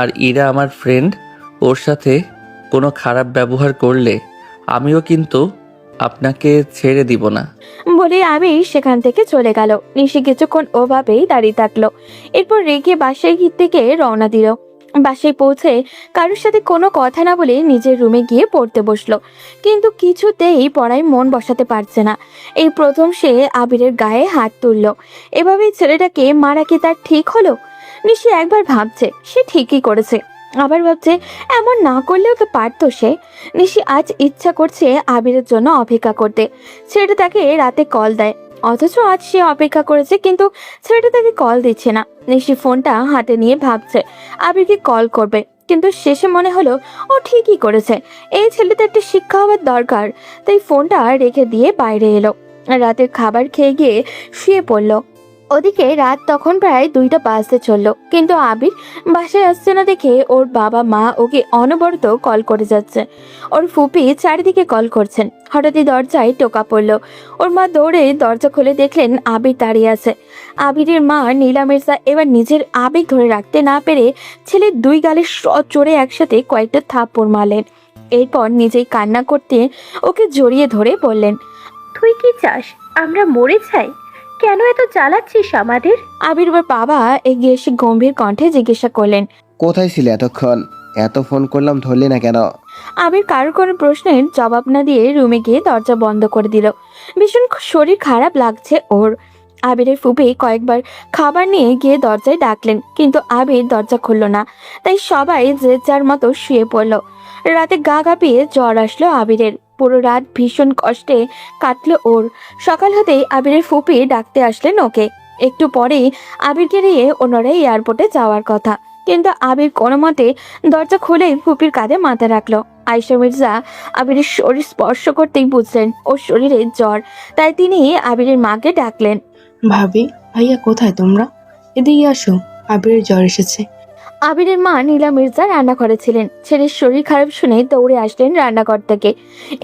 আর ইরা আমার ফ্রেন্ড, ওর সাথে কোনো খারাপ ব্যবহার করলে আমিও কিন্তু আপনাকে ছেড়ে দিব না। বলে আবির সেখান থেকে চলে গেল। নিশি কিছুক্ষণ ওভাবেই দাঁড়িয়ে থাকলো, এরপর রেগে বাসায় থেকে রওনা দিল। বাসায় পৌঁছে কারোর সাথে কোনো কথা না বলে নিজের রুমে গিয়ে পড়তে বসলো, কিন্তু কিছুতেই পড়ায় মন বসাতে পারছে না। এই প্রথম সে আবিরের গায়ে হাত তুললো। এভাবে ছেলেটাকে মারা কি তার ঠিক হলো? নিশি একবার ভাবছে সে ঠিকই করেছে, আবার ভাবছে এমন না করলেও তো পারতো সে। নিশি আজ ইচ্ছা করছে আবিরের জন্য অপেক্ষা করতে। ছেলেটা তাকে রাতে কল দেয়, অথচ আজ সে অপেক্ষা করেছে কিন্তু ছেলেটা তাকে কল দিচ্ছে না। নিশি ফোনটা হাতে নিয়ে ভাবছে আবিরকে কল করবে, কিন্তু শেষে মনে হলো ও ঠিকই করেছে, এই ছেলেটা একটা শিক্ষা হওয়ার দরকার। তাই ফোনটা রেখে দিয়ে বাইরে এলো। রাতের খাবার খেয়ে গিয়ে শুয়ে পড়লো। ওদিকে রাত তখন প্রায় 2টা বাজতে চললো, কিন্তু আবির বাসায় আসছে না দেখে ওর বাবা মা ওকে অনবরত কল করে যাচ্ছে। ওর ফুপি চারিদিকে কল করছেন। হঠাৎই দরজায় টোকা পড়লো। ওর মা দৌড়ে দরজা খুলে দেখলেন আবির দাঁড়িয়ে আছে। আবিরের মা নীলা মির্জা এবার নিজের আবেগ ধরে রাখতে না পেরে ছেলের 2 গালে চড়ে একসাথে কয়েকটা থাপ্পড় মারলেন। এরপর নিজেই কান্না করতে ওকে জড়িয়ে ধরে বললেন, তুই কি চাস আমরা মরে যাই? কেন এত জ্বালাচ্ছিস আমাদের? আবির ওর বাবা এগিয়ে এসে গম্ভীর কণ্ঠে জিজ্ঞাসা করলেন, কোথায় ছিলে এতক্ষণ? এত ফোন করলাম, ধরলি না কেন? আবির কারোর কোনো প্রশ্নের জবাব না দিয়ে রুমে গিয়ে দরজা বন্ধ করে দিল। ভীষণ শরীর খারাপ লাগছে ওর। আবিরের ফুপি কয়েকবার খাবার নিয়ে গিয়ে দরজায় ডাকলেন, কিন্তু আবির দরজা খুলল না। তাই সবাই যে যার মতো শুয়ে পড়ল। রাতে গা কাঁপিয়ে জ্বর আসলো আবিরের। পুরো রাত ভীষণ কষ্টে কাটলো ওর। সকাল হতেই আবিরের ফুপি ডাকতে আসলেন ওকে। একটু পরেই আবিরকে নিয়ে ওনারা এয়ারপোর্টে যাওয়ার কথা, কিন্তু আবির কোনো মতে দরজা খুলেই ফুপির কাঁধে মাথা রাখলো। আয়েশা মির্জা আবিরের শরীর স্পর্শ করতেই বুঝলেন ওর শরীরে জ্বর, তাই তিনি আবিরের মাকে ডাকলেন। ভাবি, ভাইয়া কোথায় তোমরা? এদিকে আসো, আবিরের জ্বর এসেছে। আবিরের মা নীলা মির্জা রান্নাঘরে ছিলেন। ছেলের শরীর খারাপ শুনে দৌড়ে আসলেন রান্নাঘর থেকে।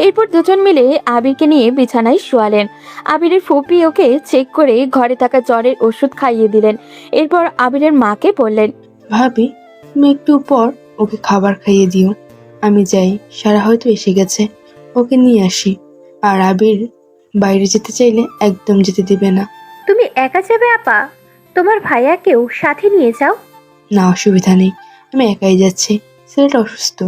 এরপর দুজন মিলে আবিরকে নিয়ে বিছানায় শোয়ালেন। আবিরের ফুপি ওকে চেক করে ঘরে থাকা জ্বরের ওষুধ খাইয়ে দিলেন। এরপর আবিরের মাকে বললেন, ভাবি, তুমি একটু পর ওকে খাবার খাইয়ে দিও। আমি যাই, সারা হয়তো এসে গেছে, ওকে নিয়ে আসি। আর আবির বাইরে যেতে চাইলে একদম যেতে দিবে না। তুমি একা যাবে আপা? তোমার ভাইয়াকেও সাথে নিয়ে যাও। না, অসুবিধা নেই, আমি একাই যাচ্ছি। ছেলেটা অসুস্থ,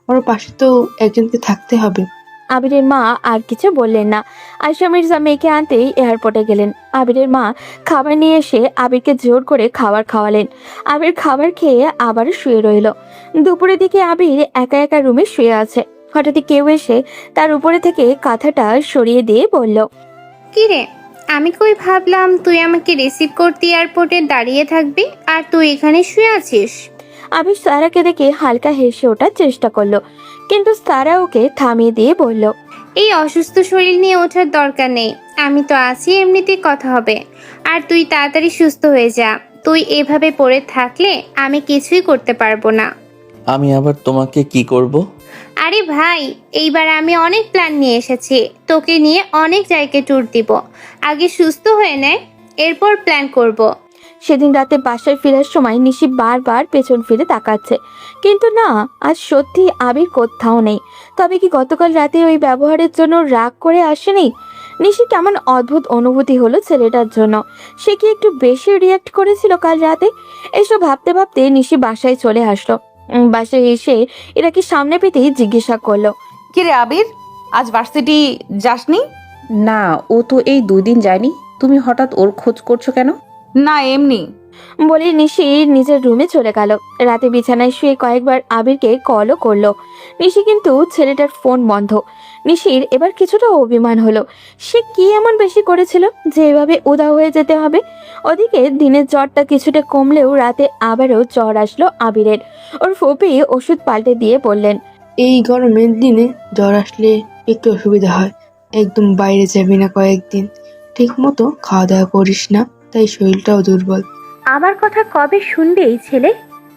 ওর পাশে তো একজনকে থাকতে হবে। আবিরের মা আর কিছু বললেন না। আয়েশা মির্জা মেয়েকে আনতেই এয়ারপোর্টে গেলেন। আবিরের মা খাবার নিয়ে এসে আবিরকে জোর করে খাবার খাওয়ালেন। আবির খাবার খেয়ে আবার শুয়ে রইল। দুপুরের দিকে আবির একা একা রুমে শুয়ে আছে। হঠাৎই কেউ এসে তার উপরে থেকে কাঁথাটা সরিয়ে দিয়ে বলল, কি রে, আমি কই ভাবলাম তুই আমাকে রিসিভ করতে এয়ারপোর্টে দাঁড়িয়ে থাকবি, আর তুই এখানে শুয়ে আছিস। আবির সারাকে দেখে হালকা হেসে ওঠার চেষ্টা করলো, কিন্তু সারা ওকে থামিয়ে দিয়ে বলল, এই অসুস্থ শরীর নিয়ে ওঠার দরকার নেই, আমি তো আছি, এমনিতেই কথা হবে। আর তুই তাড়াতাড়ি সুস্থ হয়ে যা। তুই এভাবে পড়ে থাকলে আমি কিছুই করতে পারবো না। আমি আবার তোমাকে কি করব? আরে ভাই, এইবার আমি অনেক প্ল্যান নিয়ে এসেছি, তোকে নিয়ে অনেক জায়গায় ট্যুর দিব। আগে সুস্থ হয়ে নে, এরপর প্ল্যান করব। সেদিন রাতে বাসায় ফেরার সময় নিশি বারবার পেছন ফিরে তাকাচ্ছে, কিন্তু না, আজ সত্যি আবির কোথাও নেই। তবে কি গতকাল রাতে ওই ব্যবহারের জন্য রাগ করে আসেনি? নিশি কেমন অদ্ভুত অনুভূতি হলো ছেলেটার জন্য। সে কি একটু বেশি রিয়াক্ট করেছিল কাল রাতে? এসব ভাবতে ভাবতে নিশি বাসায় চলে আসলো। বাসায় এসে এটাকে সামনে পেতেই জিজ্ঞাসা করলো, কিরে আবির, আজ ভার্সিটি যাসনি? না, ও তো এই 2 দিন যায়নি। তুমি হঠাৎ ওর খোঁজ করছো কেন? না, এমনি। বলে নিশি নিজের রুমে চলে গেল। রাতে বিছানায় শুয়ে কয়েকবার আবিরকে কলও করলো। নিশি কিন্তু ছেলেটার ফোন বন্ধ। নিশির এবার কিছুটা অভিমান হলো। সে কি এমন বেশি করেছিল যে এভাবে উধাও হয়ে যেতে হবে? ওদিকে দিনের জ্বরটা কিছুটা কমলেও রাতে আবারও জ্বর আসলো আবিরের। ওর ফুপি ওষুধ পাল্টে দিয়ে বললেন, এই গরমের দিনে জ্বর আসলে একটু অসুবিধা হয়। একদম বাইরে যাবি না কয়েকদিন, ঠিক মতো খাওয়া দাওয়া করিস না, তাই শরীরটাও দুর্বল। আমার কথা কবে শুনবে এই ছেলে?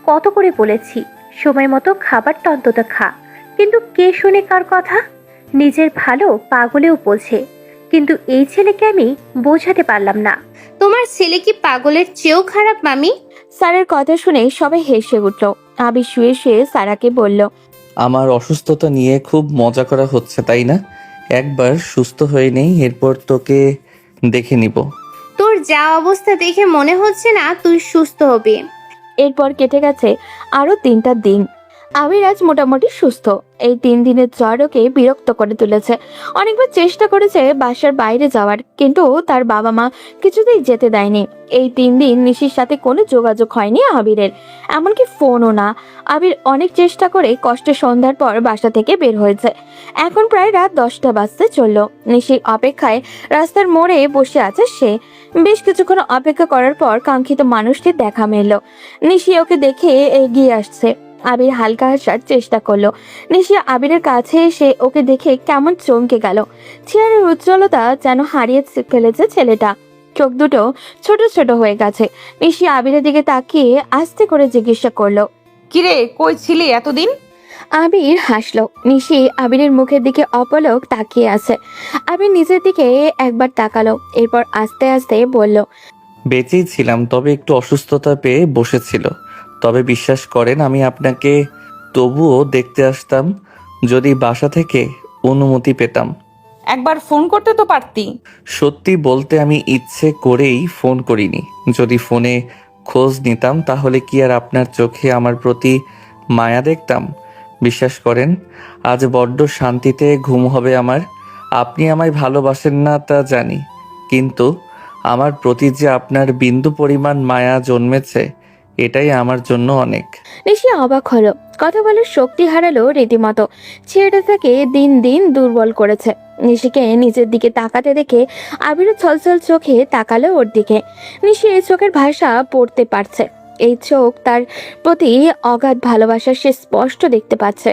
কত করে বলেছি সময় মতো খাবারটা অন্তত খা, কিন্তু কে শুনে কার কথা? নিজের ভালো পাগলেও বোঝে, কিন্তু এই ছেলেকে আমি বোঝাতে পারলাম না। তোমার ছেলে কি পাগলের চেয়েও খারাপ মামি? স্যারের কথা শুনে সবাই হেসে উঠল। আবির শুয়ে শুয়ে সারাকে বলল, আমার অসুস্থতা নিয়ে খুব মজা করা হচ্ছে তাই না? একবার সুস্থ হয়ে নেই, এরপর তোকে দেখে নিব। তোর যা অবস্থা দেখে মনে হচ্ছে না তুই সুস্থ হবি। এরপর কেটে গেছে আরো 3টা দিন। আবির আজ মোটামুটি সুস্থ। এই 3 দিনের জ্বর ওকে বিরক্ত করে তুলেছে। অনেকবার চেষ্টা করেছে বাসার বাইরে যাওয়ার, কিন্তু তার বাবা মা কিছুতেই যেতে দেয়নি। এই 3 দিন নিশির সাথে কোনো যোগাযোগ হয়নি আবিরের, এমনকি ফোনও না। আবির অনেক চেষ্টা করে কষ্টে সন্ধ্যার পর বাসা থেকে বের হয়েছে। এখন প্রায় রাত 10টা বাজতে চলল। নিশির অপেক্ষায় রাস্তার মোড়ে বসে আছে সে। বেশ কিছুক্ষণ অপেক্ষা করার পর কাঙ্ক্ষিত মানুষটির দেখা মিলল। নিশি ওকে দেখে এগিয়ে আসছে। আবির হালকা হাসার চেষ্টা করলো। নিশি আবিরের কাছে এসে ওকে দেখে কেমন চমকে গেল। চেহারার উজ্জ্বলতা যেন হারিয়ে ফেলেছে ছেলেটা। চোখ দুটো ছোট ছোট হয়ে গেছে। নিশি আবিরের দিকে তাকিয়ে আস্তে করে জিজ্ঞাসা করলো, কিরে, কই ছিলি এতদিন? আবির হাসলো। নিশি আবিরের মুখের দিকে অপলক তাকিয়ে আছে। আবির নিজের দিকে একবার তাকালো, এরপর আস্তে আস্তে বলল, বেঁচেই ছিলাম, তবে একটু অসুস্থতা পেয়ে বসেছিল। তবে বিশ্বাস করেন, আমি আপনাকে তবুও দেখতে আসতাম যদি বাসা থেকে অনুমতি পেতাম। একবার ফোন করতে তো পারতি। সত্যি বলতে আমি ইচ্ছে করেই ফোন করিনি। যদি ফোনে খোঁজ নিতাম তাহলে কি আর আপনার চোখে আমার প্রতি মায়া দেখতাম? বিশ্বাস করেন, আজ বড্ড শান্তিতে ঘুম হবে আমার। আপনি আমায় ভালোবাসেন না তা জানি, কিন্তু আমার প্রতি যে আপনার বিন্দু পরিমাণ মায়া জন্মেছে, এটাই আমার জন্য অনেক। নিশি অবাক হলো। কথা বলার শক্তি হারালো রীতিমতো। ছেলেটা তাকে দিন দিন দুর্বল করেছে। নিশিকে নিজের দিকে তাকাতে দেখে আবিরও ছলছল চোখে তাকালো ওর দিকে। নিশি এই চোখের ভাষা পড়তে পারছে। এই চোখ তার প্রতি অগাধ ভালোবাসা সে স্পষ্ট দেখতে পাচ্ছে।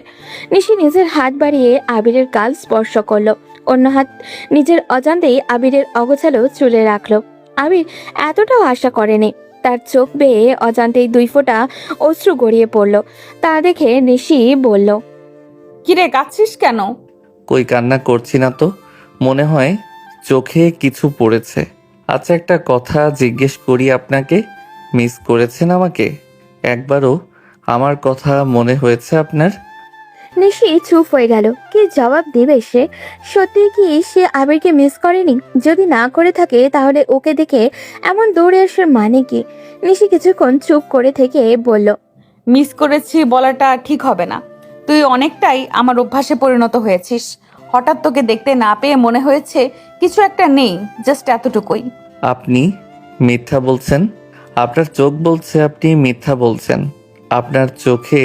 নিশি নিজের হাত বাড়িয়ে আবিরের গাল স্পর্শ করলো। অন্য হাত নিজের অজান্তেই আবিরের অগোছালো চুলে রাখলো। আবির এতটাও আশা করেনি। তার চোখ বেয়ে অজান্তেই 2 ফোঁটা অশ্রু গড়িয়ে পড়ল। তা দেখে নিশি বলল, কিরে, কাঁদছিস কেন? কই, কান্না করছি না তো। মনে হয় চোখে কিছু পড়েছে। আচ্ছা, একটা কথা জিজ্ঞেস করি আপনাকে, মিস করেছেন আমাকে? একবারও আমার কথা মনে হয়েছে আপনার? নিশি চুপ হয়ে গেল। কি জবাব দিবে সে? সত্যি কি সে আবিরকে মিস করেনি? যদি না করে থাকে তাহলে ওকে দেখে এমন দৌড়ে আসার মানে কি? নিশি কিছুক্ষণ চুপ করে থেকে বলল, মিস করেছি বলাটা ঠিক হবে না। তুই অনেকটাই আমার অভ্যাসে পরিণত হয়েছিস। হঠাৎ তোকে দেখতে না পেয়ে মনে হয়েছে কিছু একটা নেই, জাস্ট এতটুকুই। আপনি মিথ্যা বলছেন। আপনার চোখ বলছে আপনি মিথ্যা বলছেন। আপনার চোখে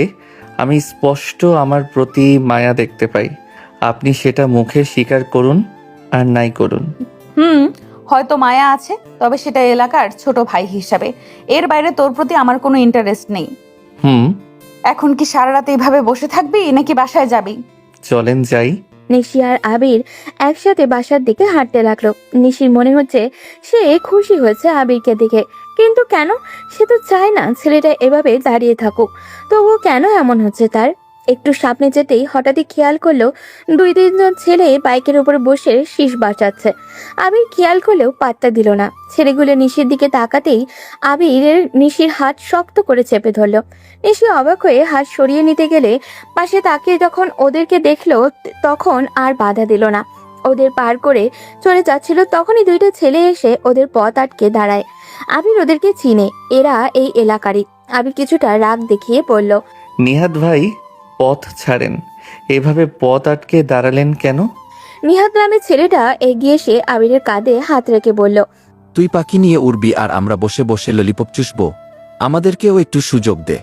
আমি স্পষ্ট আমার প্রতি মায়া দেখতে পাই। আপনি সেটা মুখে স্বীকার করুন আর নাই করুন। হয়তো মায়া আছে, তবে সেটা এলাকার ছোট ভাই হিসাবে। এর বাইরে তোর প্রতি আমার কোনো ইন্টারেস্ট নেই। এখন কি সারা রাত এইভাবে বসে থাকবি নাকি বাসায় যাবি? চলেন যাই। নিশি আর আবির একসাথে বাসার দিকে হাঁটতে লাগলো। নিশির মনে হচ্ছে সে খুশি হয়েছে আবিরকে দেখে, কিন্তু কেন? সে তো চায় না ছেলেটা এভাবে দাঁড়িয়ে থাকুক। তবুও কেন এমন হচ্ছে তার? একটু সামনে যেতেই হঠাৎই খেয়াল করলো 2-3 জন ছেলে বাইকের উপরে বসে শীষ বাঁচাচ্ছে। আবির খেয়াল করলেও পাত্তা দিল না। ছেলেগুলো নিশির দিকে তাকাতেই আবিরের নিশির হাত শক্ত করে চেপে ধরলো। নিশি অবাক হয়ে হাত সরিয়ে নিতে গেলে পাশে তাকিয়ে যখন ওদেরকে দেখলো তখন আর বাধা দিল না। ওদের পার করে চলে যাচ্ছিল তখনই 2টা ছেলে এসে ওদের পথ আটকে দাঁড়ায়। আবির ওদেরকে চিনে, এরা এই এলাকারই। আবির কিছুটা রাগ দেখিয়ে বলল, নিহাদ ভাই, পথ ছাড়েন। এভাবে পথ আটকে দাঁড়ালেন কেন? নিহাদ নামের ছেলেটা এগিয়ে এসে আবিরের কাঁধে হাত রেখে বলল, তুই পাখি নিয়ে উড়বি আর আমরা বসে বসে ললিপপ চুষবো? আমাদেরকেও একটু সুযোগ দে।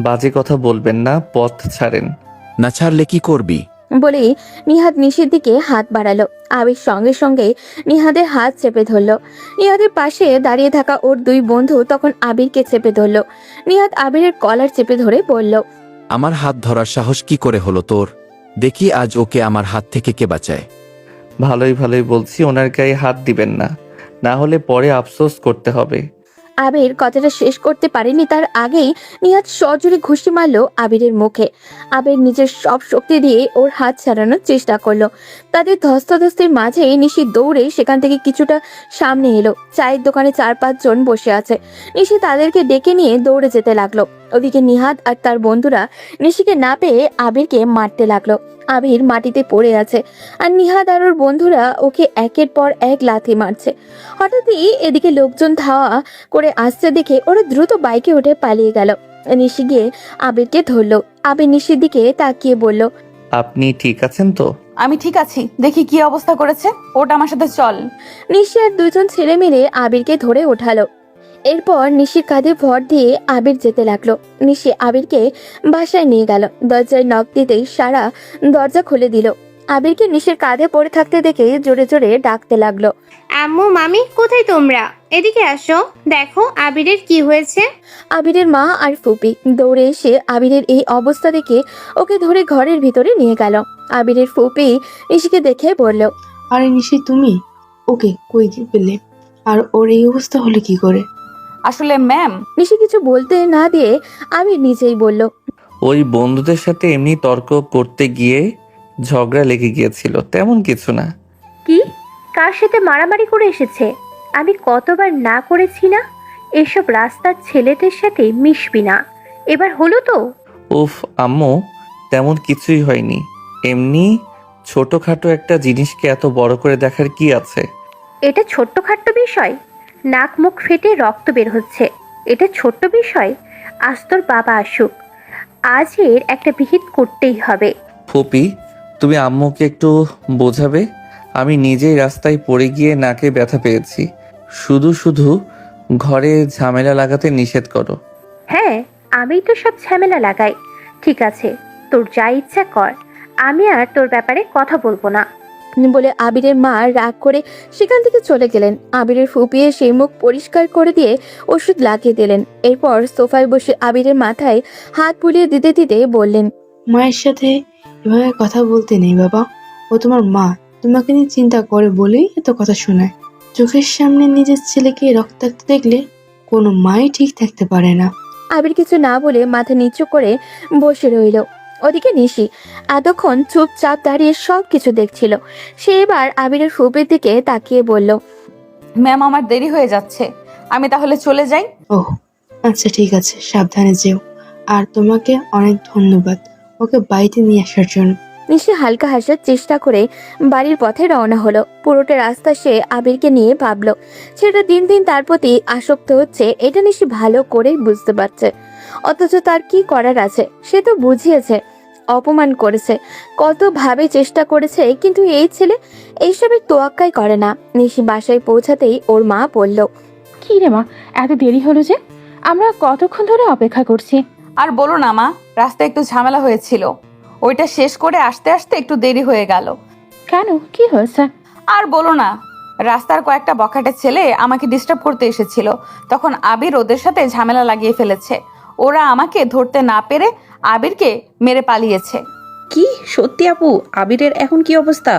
বাজে কথা বলবেন না, পথ ছাড়েন। না ছাড়লে কি করবি? বলেই নিহাদ নিশির দিকে হাত বাড়ালো। আবির সঙ্গে সঙ্গে নিহাদের হাত চেপে ধরলো। নিহাদের পাশে দাঁড়িয়ে থাকা ওর 2 বন্ধু তখন আবিরকে চেপে ধরলো। নিহাদ আবিরের কলার চেপে ধরে বলল, আমার হাত ধরার সাহস কি করে হলো তোর? দেখি আজ ওকে আমার হাত থেকে কে বাঁচায়। ভালোই ভালোই বলছি, ওনার গায়ে হাত দিবেন না, না হলে পরে আফসোস করতে হবে। আবির কথাটা শেষ করতে পারেনি তার আগেই নিহাদ সজোরে ঘুষি মারলো আবিরের মুখে। আবির নিজের সব শক্তি দিয়ে ওর হাত ছাড়ানোর চেষ্টা করলো। তাদের ধস্তাধস্তির মাঝে নিশি দৌড়ে সেখান থেকে কিছুটা সামনে এলো। চায়ের দোকানে 4-5 জন বসে আছে। নিশি তাদেরকে ডেকে নিয়ে দৌড়ে যেতে লাগলো। ওদিকে নিহাদ আর তার বন্ধুরা নিশিকে না পেয়ে আবিরকে মারতে লাগলো। আবির মাটিতে পড়ে আছে আর নিহাদ আর ওর বন্ধুরা ওকে একের পর এক লাথি মারছে। হঠাৎই এদিকে লোকজন ধাওয়া করে আসছে দেখে ওরা দ্রুত বাইকে উঠে পালিয়ে গেল। নিশি গিয়ে আবিরকে ধরলো। আবির নিশির দিকে তাকিয়ে বলল, আপনি ঠিক আছেন তো? আমি ঠিক আছি, দেখি কি অবস্থা করেছে। ওটা আমার সাথে চল। নিশি আর 2 জন ছেলে মিলে আবিরকে ধরে ওঠালো। এরপর নিশির কাঁধে ভর দিয়ে আবির যেতে লাগলো। নিশি আবিরকে বাসায় নিয়ে গেল। দরজায় নক দিতেই সারা দরজা খুলে দিল। আবিরকে নিশির কাঁধে পড়ে থাকতে দেখে জোরে জোরে ডাকতে লাগলো, আম্মু, মামি, কোথায় তোমরা? এদিকে আসো, দেখো আবিরের কি হয়েছে। আবিরের মা আর ফুপি দৌড়ে এসে আবিরের এই অবস্থা দেখে ওকে ধরে ঘরের ভিতরে নিয়ে গেল। আবিরের ফুপি নিশিকে দেখে বলল, আরে নিশি, তুমি ওকে কই পেলে? আর ওর এই অবস্থা হলো কি করে? আসলে ম্যাম, নিশি কিছু বলতে না দিয়ে আবির নিজেই বলল, ওই বন্ধুদের সাথে এমনি তর্ক করতে গিয়ে ঝগড়া লেগে গিয়েছিল, তেমন কিছু না। কি? কার সাথে মারামারি করে এসেছে? আমি কতবার না করেছি না এসব রাস্তার ছেলেদের সাথে মিশবি না। এবার হলো তো? উফ আম্মু, তেমন কিছুই হয়নি। এমনি ছোটখাটো একটা জিনিসকে এত বড় করে দেখার কি আছে? এটা ছোট্টখাট্ট বিষয়? নাক মুখ ফেটে রক্ত বের হচ্ছে, এটা ছোট্ট বিষয়? আজ তোর বাবা আসুক, আজ এর একটা বিহিত করতেই হবে। ফুপি, তুমি আম্মুকে একটু বোঝাবে? আমি নিজেই রাস্তায় পড়ে গিয়ে নাকে ব্যথা পেয়েছি। শুধু শুধু ঘরে ঝামেলা লাগাতে নিষেধ করো। হ্যাঁ, আমি তো সব ঝামেলা লাগাই। ঠিক আছে, তোর যা ইচ্ছা কর, আমি আর তোর ব্যাপারে কথা বলবো না। বলে আবিরের মা রাগ করে সেখান থেকে চলে গেলেন। আবিরের ফুপিয়ে সেই মুখ পরিষ্কার করে দিয়ে ওষুধ লাগিয়ে দিলেন। এরপর সোফায় বসে আবিরের মাথায় হাত বুলিয়ে দিতে দিতে বললেন, মায়ের সাথে এভাবে কথা বলতে নেই বাবা। ও তোমার মা, তোমাকে নিয়ে চিন্তা করে বলেই এত কথা শোনায়। চোখের সামনে নিজের ছেলেকে রক্তাক্ত দেখলে কোনো মাই ঠিক থাকতে পারে না। আবির কিছু না বলে মাথা নিচু করে বসে রইল। ওদিকে নিশি এতক্ষণ চুপচাপ দাঁড়িয়ে সব কিছু দেখছিল। সে এবার আবিরের ফুপির দিকে তাকিয়ে বলল, ম্যাম, আমার দেরি হয়ে যাচ্ছে, আমি তাহলে চলে যাই। ওহ আচ্ছা, ঠিক আছে, সাবধানে যেও। আর তোমাকে অনেক ধন্যবাদ ওকে বাড়িতে নিয়ে আসার জন্য। নিশি হালকা হাসার চেষ্টা করে বাড়ির পথে রওনা হলো। পুরোটা রাস্তা সে আবিরকে নিয়ে ভাবলো। সেটা দিন দিন তার প্রতি আসক্ত হচ্ছে, এটা নিশি ভালো করেই বুঝতে পারছে। অথচ তার কি করার আছে? সে তো বুঝিয়েছে, অপমান করেছে, কত ভাবে চেষ্টা করেছে, কিন্তু এই ছেলে এইসবের তোয়াক্কাই করে না। নিশি বাসায় পৌঁছাতেই ওর মা বলল, কি রে মা, এত দেরি হলো যে? আমরা কতক্ষণ ধরে অপেক্ষা করছি। আর বলো না মা, রাস্তায় একটু ঝামেলা হয়েছিল, ওইটা শেষ করে আসতে আসতে একটু দেরি হয়ে গেল। কেন, কি হয়েছে? আর বলো না, রাস্তার কয়েকটা বখাটে ছেলে আমাকে ডিস্টার্ব করতে এসেছিল, তখন আবির ওদের সাথে ঝামেলা লাগিয়ে ফেলেছে। ওরা আমাকে ধরতে না পেরে আবিরকে মেরে পালিয়েছে। কি সত্যি আপু? আবিরের এখন কি অবস্থা?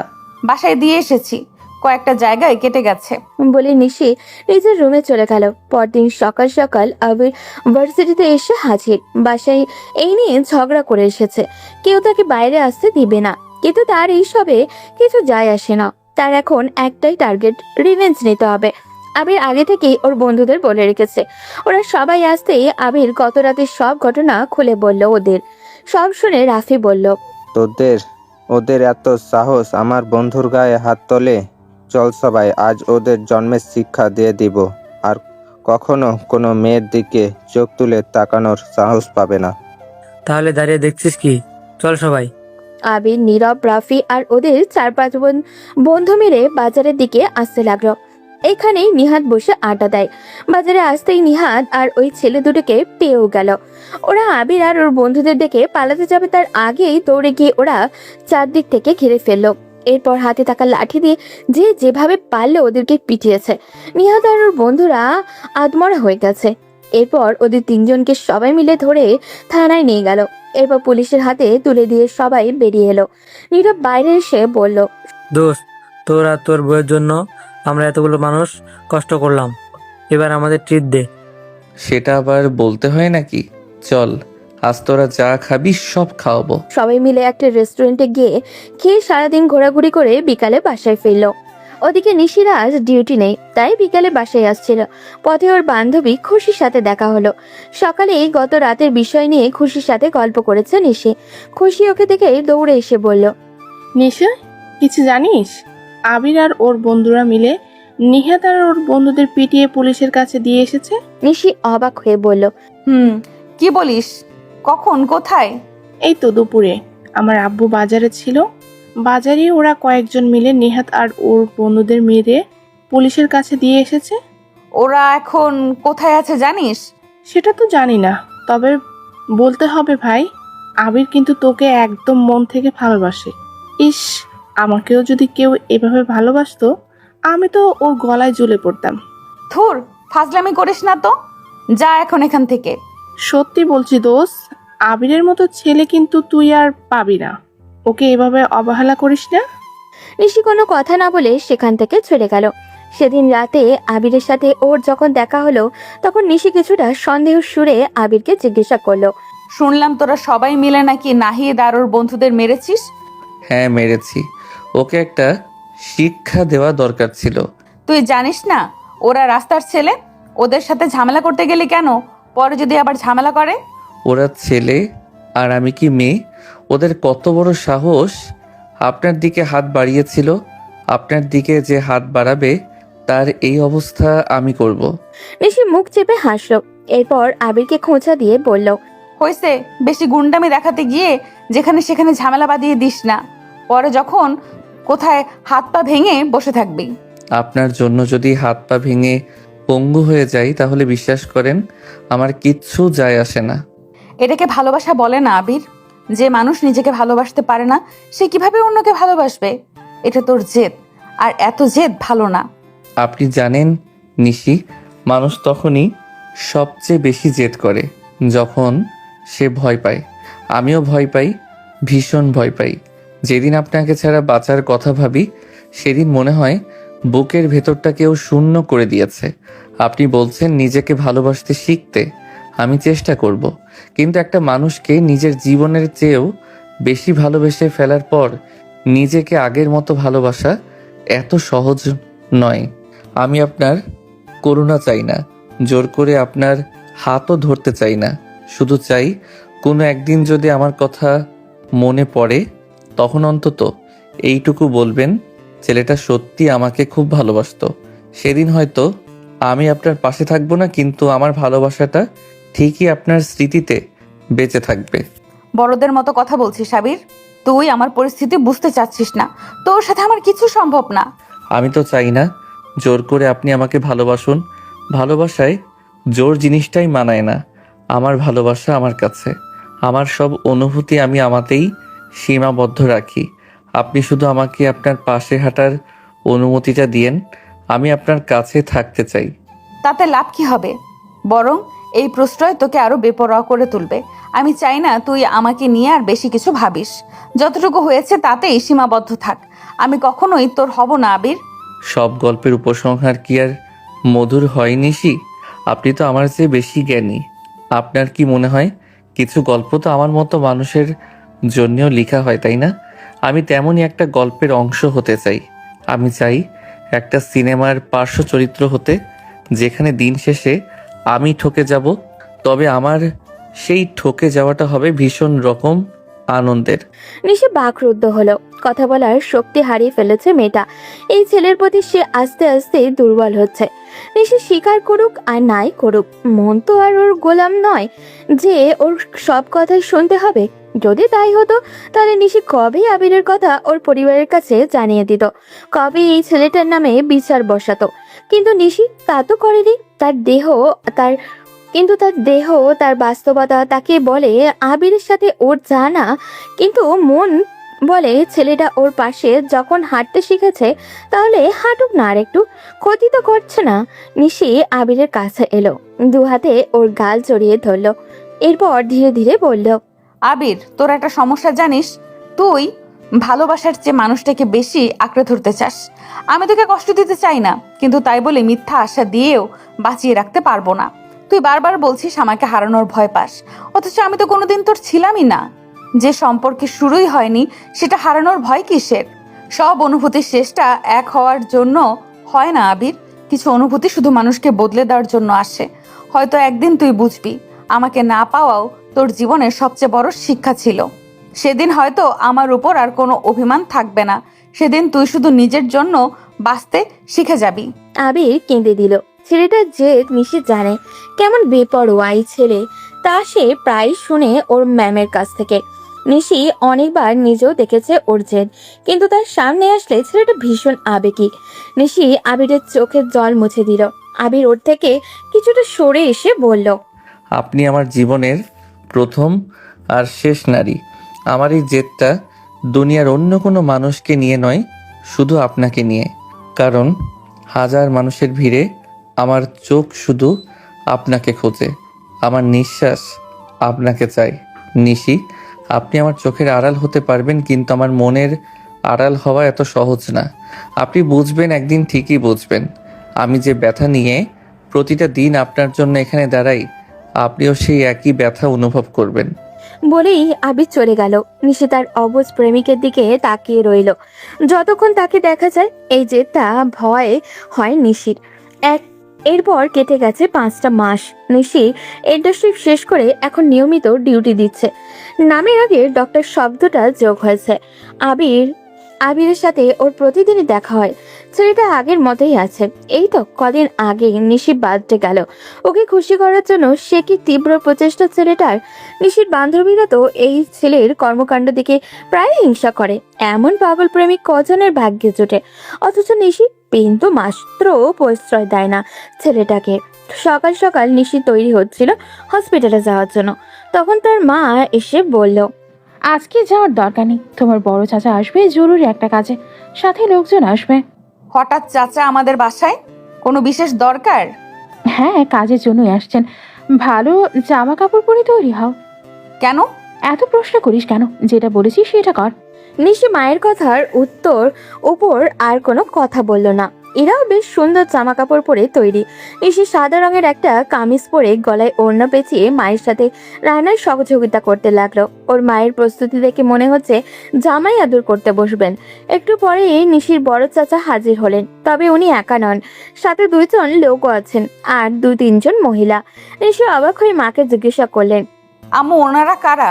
বাসায় দিয়ে এসেছি, কয়েকটা জায়গায় কেটে গেছে। বলে নিশি নিজের রুমে চলে গেল। পরদিন সকাল সকাল আবির ভার্সিটিতে এসে হাজির। বাসায় এই নিয়ে ঝগড়া করে এসেছে, কেউ তাকে বাইরে আসতে দিবে না, কিন্তু তার এইসবে কিছু যায় আসে না। তার এখন একটাই টার্গেট, রিভেঞ্জ নিতে হবে। আবির আগে থেকেই ওর বন্ধুদের বলে রেখেছে, ওরা সবাই আসতেই আবির গত রাতের সব ঘটনা খুলে বলল ওদের। সব শুনে রাফি বলল, ওদের এত সাহস আমার বন্ধুর গায়ে হাত তোলে? চল সবাই আজ ওদের জন্মের শিক্ষা দিয়ে দিব, আর কখনো কোনো মেয়ের দিকে চোখ তুলে তাকানোর সাহস পাবে না। তাহলে দাঁড়িয়ে দেখছিস কি, চল সবাই। আবির, নীরব, রাফি আর ওদের 4-5 বন্ধু মিলে বাজারের দিকে আসতে লাগলো। এখানেই নিহাত বসে আড্ডা দেয়। বাজারে আসতেই নিহাত আর ওই ছেলে দুটোকে পেয়েও গেল। ওরা আবির আর ওর বন্ধুদের দেখে পালাতে যাবে তার আগেই দৌড়ে গিয়ে ওরা চারদিক থেকে ঘিরে ফেললো। এরপর হাতে থাকা লাঠি দিয়ে যে যেভাবে পারলে ওদেরকে পিটিয়েছে। নিহাত আর ওর বন্ধুরা আদমরা হয়ে গেছে। এরপর ওদের 3 জনকে সবাই মিলে ধরে থানায় নিয়ে গেল। এরপর পুলিশের হাতে তুলে দিয়ে সবাই বেরিয়ে এলো। নীরব বাইরে এসে বলল, দোস্ত, তোর আর তোর বউয়ের জন্য আমরা এতগুলো মানুষ কষ্ট করলাম, এবার আমাদের ট্রিট দে। সেটা আবার বলতে হয় নাকি? চল, আজ তোরা যা খাবি সব খাওয়াবো। সবাই মিলে একটা রেস্টুরেন্টে গিয়ে খেয়ে সারাদিন ঘোরাঘুরি করে বিকালে বাসায় ফিরল। ওদিকে নিশির আজ ডিউটি নেই, তাই বিকালে বাসায় আসছিল। পথে ওর বান্ধবী খুশির সাথে দেখা হলো। সকালে গত রাতের বিষয় নিয়ে খুশির সাথে গল্প করেছে নিশি। খুশি ওকে দেখে দৌড়ে এসে বলল, নিশা, কিছু জানিস? আবির আর ওর বন্ধুরা মিলে নিহাত আর ওর বন্ধুদের পিটিয়ে পুলিশের কাছে দিয়ে এসেছে। নিশি অবাক হয়ে বলল, কি বলিস? কখন, কোথায়? এই তো দুপুরে আমার আব্বু বাজারে ছিল, বাজারে ওরা কয়েকজন মিলে নিহাত আর ওর বন্ধুদের মেরে পুলিশের কাছে দিয়ে এসেছে। ওরা এখন কোথায় আছে জানিস? সেটা তো জানি না, তবে বলতে হবে ভাই, আবির কিন্তু তোকে একদম মন থেকে ভালোবাসে। ইস, আমাকেও যদি কেউ এভাবে ভালোবাসতো, আমি তো ওর গলায় ঝুলে পড়তাম। ধুর, ফাজলামি করিস না তো, যা এখন এখান থেকে। সত্যি বলছি দোস্ত, আবিরের মতো ছেলে কিন্তু তুই আর পাবি না, ওকে এভাবে অবহেলা করিস না। নিশি কোনো কথা না বলে সেখান থেকে চলে গেল। সেদিন রাতে আবিরের সাথে ওর যখন দেখা হলো, তখন নিশি কিছুটা সন্দেহ সুরে আবিরকে জিজ্ঞাসা করলো, শুনলাম তোরা সবাই মিলে নাকি নাহিদ আর ওর বন্ধুদের মেরেছিস। হ্যাঁ, মেরেছি। ওকে একটা শিক্ষা দেওয়া দরকার ছিল। তুই জানিস না ওরা রাস্তার ছেলে? ওদের সাথে ঝামেলা করতে গেলি কেন? পরে যদি আবার ঝামেলা করে? ওরা ছেলে আর আমি কি মেয়ে? ওদের কত বড় সাহস আপনার দিকে হাত বাড়িয়েছিল। আপনার দিকে যে হাত বাড়াবে তার এই অবস্থা আমি করব। নিশি মুখ চেপে হাসলো। এরপর আবিরকে খোঁচা দিয়ে বলল, হয়েছে, বেশি গুন্ডামি দেখাতে গিয়ে যেখানে সেখানে ঝামেলা বাঁধিয়ে দিস না। পরে যখন কোথায় হাত পা ভেঙে বসে থাকবি। আপনার জন্য যদি হাত পা ভেঙে পঙ্গু হয়ে যাই তাহলে বিশ্বাস করেন আমার কিচ্ছু যায় আসে না। এটাকে ভালোবাসা বলে না আবির। যে মানুষ নিজেকে ভালোবাসতে পারে না, সে কিভাবে অন্যকে ভালোবাসবে? এটা তোর জেদ, আর এত জেদ ভালো না। আপনি জানেন নিশি, মানুষ তখনই সবচেয়ে বেশি জেদ করে যখন সে ভয় পায়। আমিও ভয় পাই, ভীষণ ভয় পাই। যেদিন আপনাকে ছাড়া বাঁচার কথা ভাবি সেদিন মনে হয় বুকের ভেতরটা কেউ শূন্য করে দিয়েছে। আপনি বলছেন নিজেকে ভালোবাসতে শিখতে, আমি চেষ্টা করব। কিন্তু একটা মানুষকে নিজের জীবনের চেয়েও বেশি ভালোবেসে ফেলার পর নিজেকে আগের মতো ভালোবাসা এত সহজ নয়। আমি আপনার করুণা চাই না, জোর করে আপনার হাতও ধরতে চাই না। শুধু চাই কোনো একদিন যদি আমার কথা মনে পড়ে তখন অন্তত এইটুকু বলবেন, ছেলেটা সত্যি আমাকে খুব ভালোবাসতো। সেদিন হয়তো আমি আপনার পাশে থাকবো না, কিন্তু আমার ভালোবাসাটা ঠিকই আপনার স্মৃতিতে বেঁচে থাকবে। বড়দের মতো কথা বলছিস আবির। তুই আমার পরিস্থিতি বুঝতে চাচ্ছিস না। তোর সাথে আমার কিছু সম্ভব না। আমি তো চাই না জোর করে আপনি আমাকে ভালোবাসুন। ভালোবাসায় জোর জিনিসটাই মানায় না। আমার ভালোবাসা আমার কাছে, আমার সব অনুভূতি আমি আমাতেই সীমাবদ্ধ রাখি। আপনি শুধু আমাকে আপনার পাশে হাঁটার অনুমতিটা দিয়েন। আমি আপনার কাছে থাকতে চাই। তাতে লাভ কি হবে? বরং এই প্রশ্রয় তোকে আরো বেপরোয়া করে তুলবে। আমি চাই না তুই আমাকে নিয়ে আর বেশি কিছু ভাবিস। যতটুকু হয়েছে তাতেই সীমাবদ্ধ থাক। আমি কখনোই তোর হব না আবির। সব গল্পের উপসংহার কি আর মধুর হয় নিশি? আপনি তো আমার চেয়ে বেশি জ্ঞানী। আপনার কি মনে হয় কিছু গল্প তো আমার মতো মানুষের জন্যও লেখা হয়, তাই না? আমি তেমনই একটা গল্পের অংশ হতে চাই। আমি চাই একটা সিনেমার পার্শ্ব চরিত্র হতে, যেখানে দিন শেষে আমি ঠকে যাব, তবে আমার সেই ঠকে যাওয়াটা হবে ভীষণ রকম আনন্দের। নিশি বাকরুদ্ধ হলো। কথা বলার শক্তি হারিয়ে ফেলেছে মেয়েটা। এই ছেলের প্রতি সে আস্তে আস্তে দুর্বল হচ্ছে। নিশি স্বীকার করুক আর নাই করুক, মন তো আর ওর গোলাম নয় যে ওর সব কথাই শুনতে হবে। যদি তাই হতো তাহলে নিশি কবেই আবিরের কথা ওর পরিবারের কাছে জানিয়ে দিত, কবে এই ছেলেটার নামে বিচার বসাতো। কিন্তু নিশি তা তো করেনি। তার দেহ তার বাস্তবতা তাকে বলে আবিরের সাথে ওর জানা, কিন্তু মন বলে ছেলেটা ওর পাশে যখন হাঁটতে শিখেছে তাহলে হাঁটুক না, আর একটু ক্ষতি তো করছে না। নিশি আবিরের কাছে এলো, দু হাতে ওর গাল জড়িয়ে ধরলো, এরপর ধীরে ধীরে বলল, আবির, তোর একটা সমস্যা জানিস? তুই ভালোবাসার চেয়ে মানুষটাকে বেশি আঁকড়ে ধরতে চাস। আমি তোকে কষ্ট দিতে চাই না, কিন্তু তাই বলে মিথ্যা আশা দিয়েও বাঁচিয়ে রাখতে পারবো না। তুই বারবার বলছিস আমাকে হারানোর ভয় পাস, অথচ আমি তো কোনোদিন তোর ছিলামই না। যে সম্পর্কে শুরুই হয়নি সেটা হারানোর ভয় কিসের? সব অনুভূতির শেষটা এক হওয়ার জন্য হয় না আবির। কিছু অনুভূতি শুধু মানুষকে বদলে দেওয়ার জন্য আসে। হয়তো একদিন তুই বুঝবি আমাকে না পাওয়াও তোর জীবনের সবচেয়ে বড় শিক্ষা ছিল। সেদিন হয়তো আমার উপর আর কোনো অভিমান থাকবে না। সেদিন তুই শুধু নিজের জন্য বাঁচতে শিখে যাবি। আবির কেঁদে দিল। ছেলেটার জেদ নিশি জানে, কেমন বেপরোয়া এই ছেলে তা সে প্রায় শুনে ওর ম্যামের কাছ থেকে। নিশি অনেকবার নিজেও দেখেছে ওর জেদ, কিন্তু তার সামনে আসলে ছেলেটা ভীষণ আবেগিক। নিশি আবিরের চোখের জল মুছে দিল। আবির ওর থেকে কিছুটা সরে এসে বলল, আপনি আমার জীবনের প্রথম আর শেষ নারী। আমার এই জেদটা দুনিয়ার অন্য কোনো মানুষকে নিয়ে নয়, শুধু আপনাকে নিয়ে। কারণ হাজার মানুষের ভিড়ে আমার চোখ শুধু আপনাকে খোঁজে, আমার নিঃশ্বাস আপনাকে চাই। নিশি, আপনি আমার চোখের আড়াল হতে পারবেন, কিন্তু আমার মনের আড়াল হওয়া এত সহজ না। আপনি বুঝবেন, একদিন ঠিকই বুঝবেন। আমি যে ব্যথা নিয়ে প্রতিটা দিন আপনার জন্য এখানে দাঁড়াই, আপনিও সেই একই ব্যথা অনুভব করবেন। বলেই আবির চলে গেল। নিশি তার অবুঝ প্রেমিকের দিকে তাকিয়ে রইল। যতক্ষণ তাকে দেখা যায় এই জেদটা ভয় হয় নিশির। এরপর কেটে গেছে 5টা মাস। নিশি ইন্টার্নশিপ শেষ করে এখন নিয়মিত ডিউটি দিচ্ছে। নামের আগে ডক্টর শব্দটা যোগ হয়েছে। আবিরের সাথে ওর প্রতিদিনই দেখা হয়। ছেলেটা আগের মতোই আছে। এই তো কদিন আগে নিশি বার্থডে গেল। ওকে খুশি করার জন্য সে কি তীব্র প্রচেষ্টা ছেলেটার। নিশির বান্ধবীরা তো এই ছেলের কর্মকাণ্ড দেখে প্রায় হিংসা করে। এমন পাগল প্রেমিক কজনের ভাগ্যে জোটে। অথচ নিশি বিন্দু মাত্র প্রশ্রয় দেয় না ছেলেটাকে। সকাল সকাল নিশি তৈরি হচ্ছিল হসপিটালে যাওয়ার জন্য, তখন তার মা এসে বলল, আজকে যাওয়ার দরকার নেই, তোমার বড় চাচা আসবে জরুরি একটা কাজে, সাথে লোকজন আসবে। হঠাৎ চাচা আমাদের বাসায়? কোনো বিশেষ দরকার? হ্যাঁ, কাজের জন্যই আসছেন। ভালো জামা কাপড় পরে তৈরি হও। কেন? এত প্রশ্ন করিস কেন? যেটা বলেছি সেটা কর। নিশি মায়ের কথার উপর আর কোনো কথা বলল না। এরাও বেশ সুন্দর জামা কাপড় পরে তৈরি। নিশি সাদা রঙের একটা কামিজ পরে গলায় ওড়না পেঁচিয়ে মায়ের সাথে রান্নার সহযোগিতা করতে লাগলো। ওর মায়ের প্রস্তুতি দেখে মনে হচ্ছে জামাই আদর করতে বসবেন। একটু পরে নিশির বড় চাচা হাজির হলেন। তবে উনি একা নন, সাথে 2 জন লোকও আছেন আর 2-3 জন মহিলা। নিশি অবাক হয়ে মাকে জিজ্ঞাসা করলেন, আম্মু, ওনারা কারা?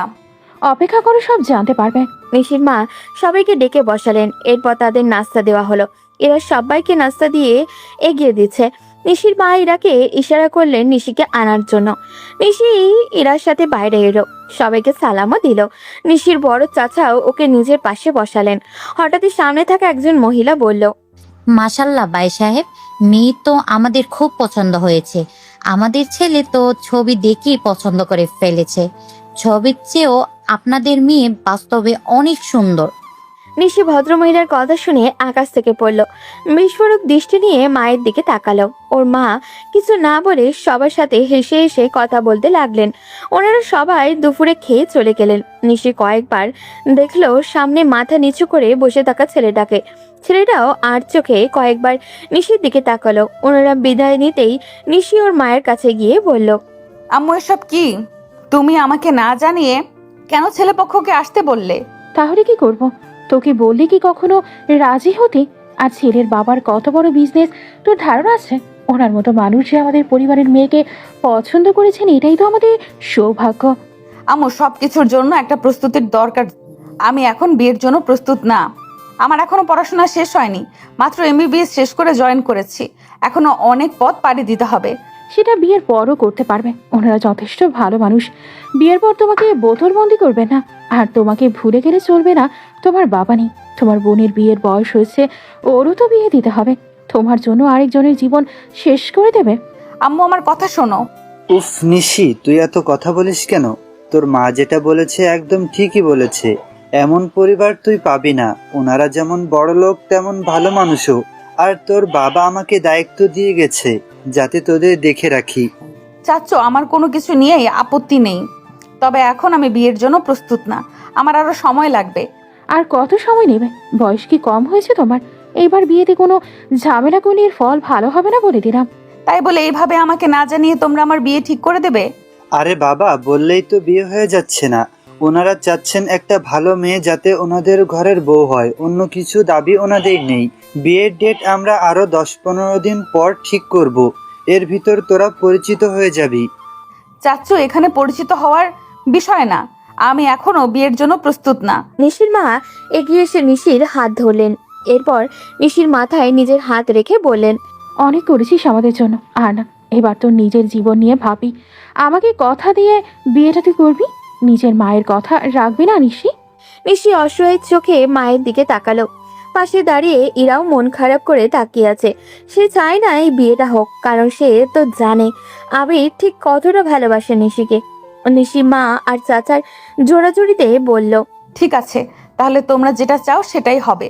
অপেক্ষা করে সব জানতে পারবে। নিশির মা সবাইকে ডেকে বসালেন। এরপর তাদের নাস্তা দেওয়া হলো। এরা সবাইকে নাস্তা দিয়ে এগিয়ে দিচ্ছে। নিশির মা ইরাকে ইশারা করলেন নিশিকে আনার জন্য। নিশি ইরার সাথে বাইরে এলো, সবাইকে সালামও দিল। নিশির বড় চাচাও ওকে নিজের পাশে বসালেন। হঠাৎই সামনে থাকা একজন মহিলা বলল, মাশাল্লাহ ভাই সাহেব, মেয়ে তো আমাদের খুব পছন্দ হয়েছে। আমাদের ছেলে তো ছবি দেখেই পছন্দ করে ফেলেছে। ছবির চেয়েও আপনাদের মেয়ে বাস্তবে অনেক সুন্দর। নিশি ভদ্রমহিলার কথা শুনে আকাশ থেকে পড়ল। বিস্ফোরক দৃষ্টি নিয়ে মায়ের দিকে তাকালো। ওর মা কিছু না বলে সবার সাথে হেসে হেসে কথা বলতে লাগলেন। ওনারা সবাই দুপুরে খেয়ে চলে গেলেন। নিশি কয়েকবার দেখলো সামনে মাথা নিচু করে বসে থাকা ছেলেটাকে। ছেলেটাও আর চোখে কয়েকবার নিশির দিকে তাকালো। ওনারা বিদায় নিতেই নিশি ওর মায়ের কাছে গিয়ে বলল, আম্মু এসব কি? তুমি আমাকে না জানিয়ে কেন ছেলেপক্ষকে আসতে বললে? তাহলে কি করব? তোকে বললে কি কখনো রাজি হতি? আর ছেলের বাবার কত বড় বিজনেস তোর ধারণা আছে? ওনার মতো মানুষ যে আমাদের পরিবারের মেয়েকে পছন্দ করেছেন, এটাই তো আমাদের সৌভাগ্য। আম্মু সবকিছুর জন্য একটা প্রস্তুতির দরকার। আমি এখন বিয়ের জন্য প্রস্তুত না। আমার এখনো পড়াশোনা শেষ হয়নি, মাত্র এমবিবিএস শেষ করে জয়েন করেছি। এখনো অনেক পথ পাড়ি দিতে হবে। সেটা বিয়ের পরও করতে পারবে। ওনারা যথেষ্ট ভালো মানুষ। বিয়ের পর তোমাকে বোতলবন্দি করবে না। আর তোমাকে ভুলে গেলে চলবে না, তোমার বাবা নেই। তোমার বোনের বিয়ের বয়স হয়েছে, ওরও তো বিয়ে দিতে হবে। তোমার জন্য আরেকজনের জীবন শেষ করে দেবে? আম্মু আমার কথা শোনো। উফ নিশি, তুই এত কথা বলিস কেন? তোর মা যেটা বলেছে একদম ঠিকই বলেছে। এমন পরিবার তুই পাবি না। ওনারা যেমন বড় লোক তেমন ভালো মানুষও। আর তোর বাবা আমাকে দায়িত্ব দিয়ে গেছে যাতে তোদের দেখে রাখি। চাচ্চু, আমার কোনো কিছু নিয়েই আপত্তি নেই, তবে এখন আমি বিয়ের জন্য প্রস্তুত না। আমার আরো সময় লাগবে। আর কত সময় নেবে? বয়স কি কম হয়েছে তোমার? এইবার বিয়েতে কোনো ঝামেলা করলে এর ফল ভালো হবে না বলে দিলাম। তাই বলে এইভাবে আমাকে না জানিয়ে তোমরা আমার বিয়ে ঠিক করে দেবে? আরে বাবা, বললেই তো বিয়ে হয়ে যাচ্ছে না। ওনারা চাচ্ছেন একটা ভালো মেয়ে যাতে ওনাদের ঘরের বউ হয়। অন্য কিছু দাবি ওনাদের নেই। বিয়ের ডেট আমরা আরো 10-15 দিন পর ঠিক করব। এর ভিতর তোরা পরিচিত হয়ে যাবি। চাচ্চু, এখানে পরিচিত হওয়ার বিষয় না। আমি এখনো বিয়ের জন্য প্রস্তুত না। নিশির মা এগিয়ে এসে নিশির হাত ধরলেন। এরপর নিশির মাথায় নিজের হাত রেখে বললেন, অনেক করেছিস আমাদের জন্য। আর না, এবার তোর নিজের জীবন নিয়ে ভাবি। আমাকে কথা দিয়ে বিয়েটা তুই করবি? নিজের মায়ের কথা রাখবি না নিশি? নিশি অসহায় চোখে মায়ের দিকে তাকালো। পাশে দাঁড়িয়ে ইরাও মন খারাপ করে তাকিয়ে আছে। সে চায় না এই বিয়েটা হোক, কারণ সে তো জানে আবির ঠিক কতটা ভালোবাসে নিশিকে। নিশি মা আর চাচার জোড়াজুড়িতে বলল, ঠিক আছে, তাহলে তোমরা যেটা চাও সেটাই হবে।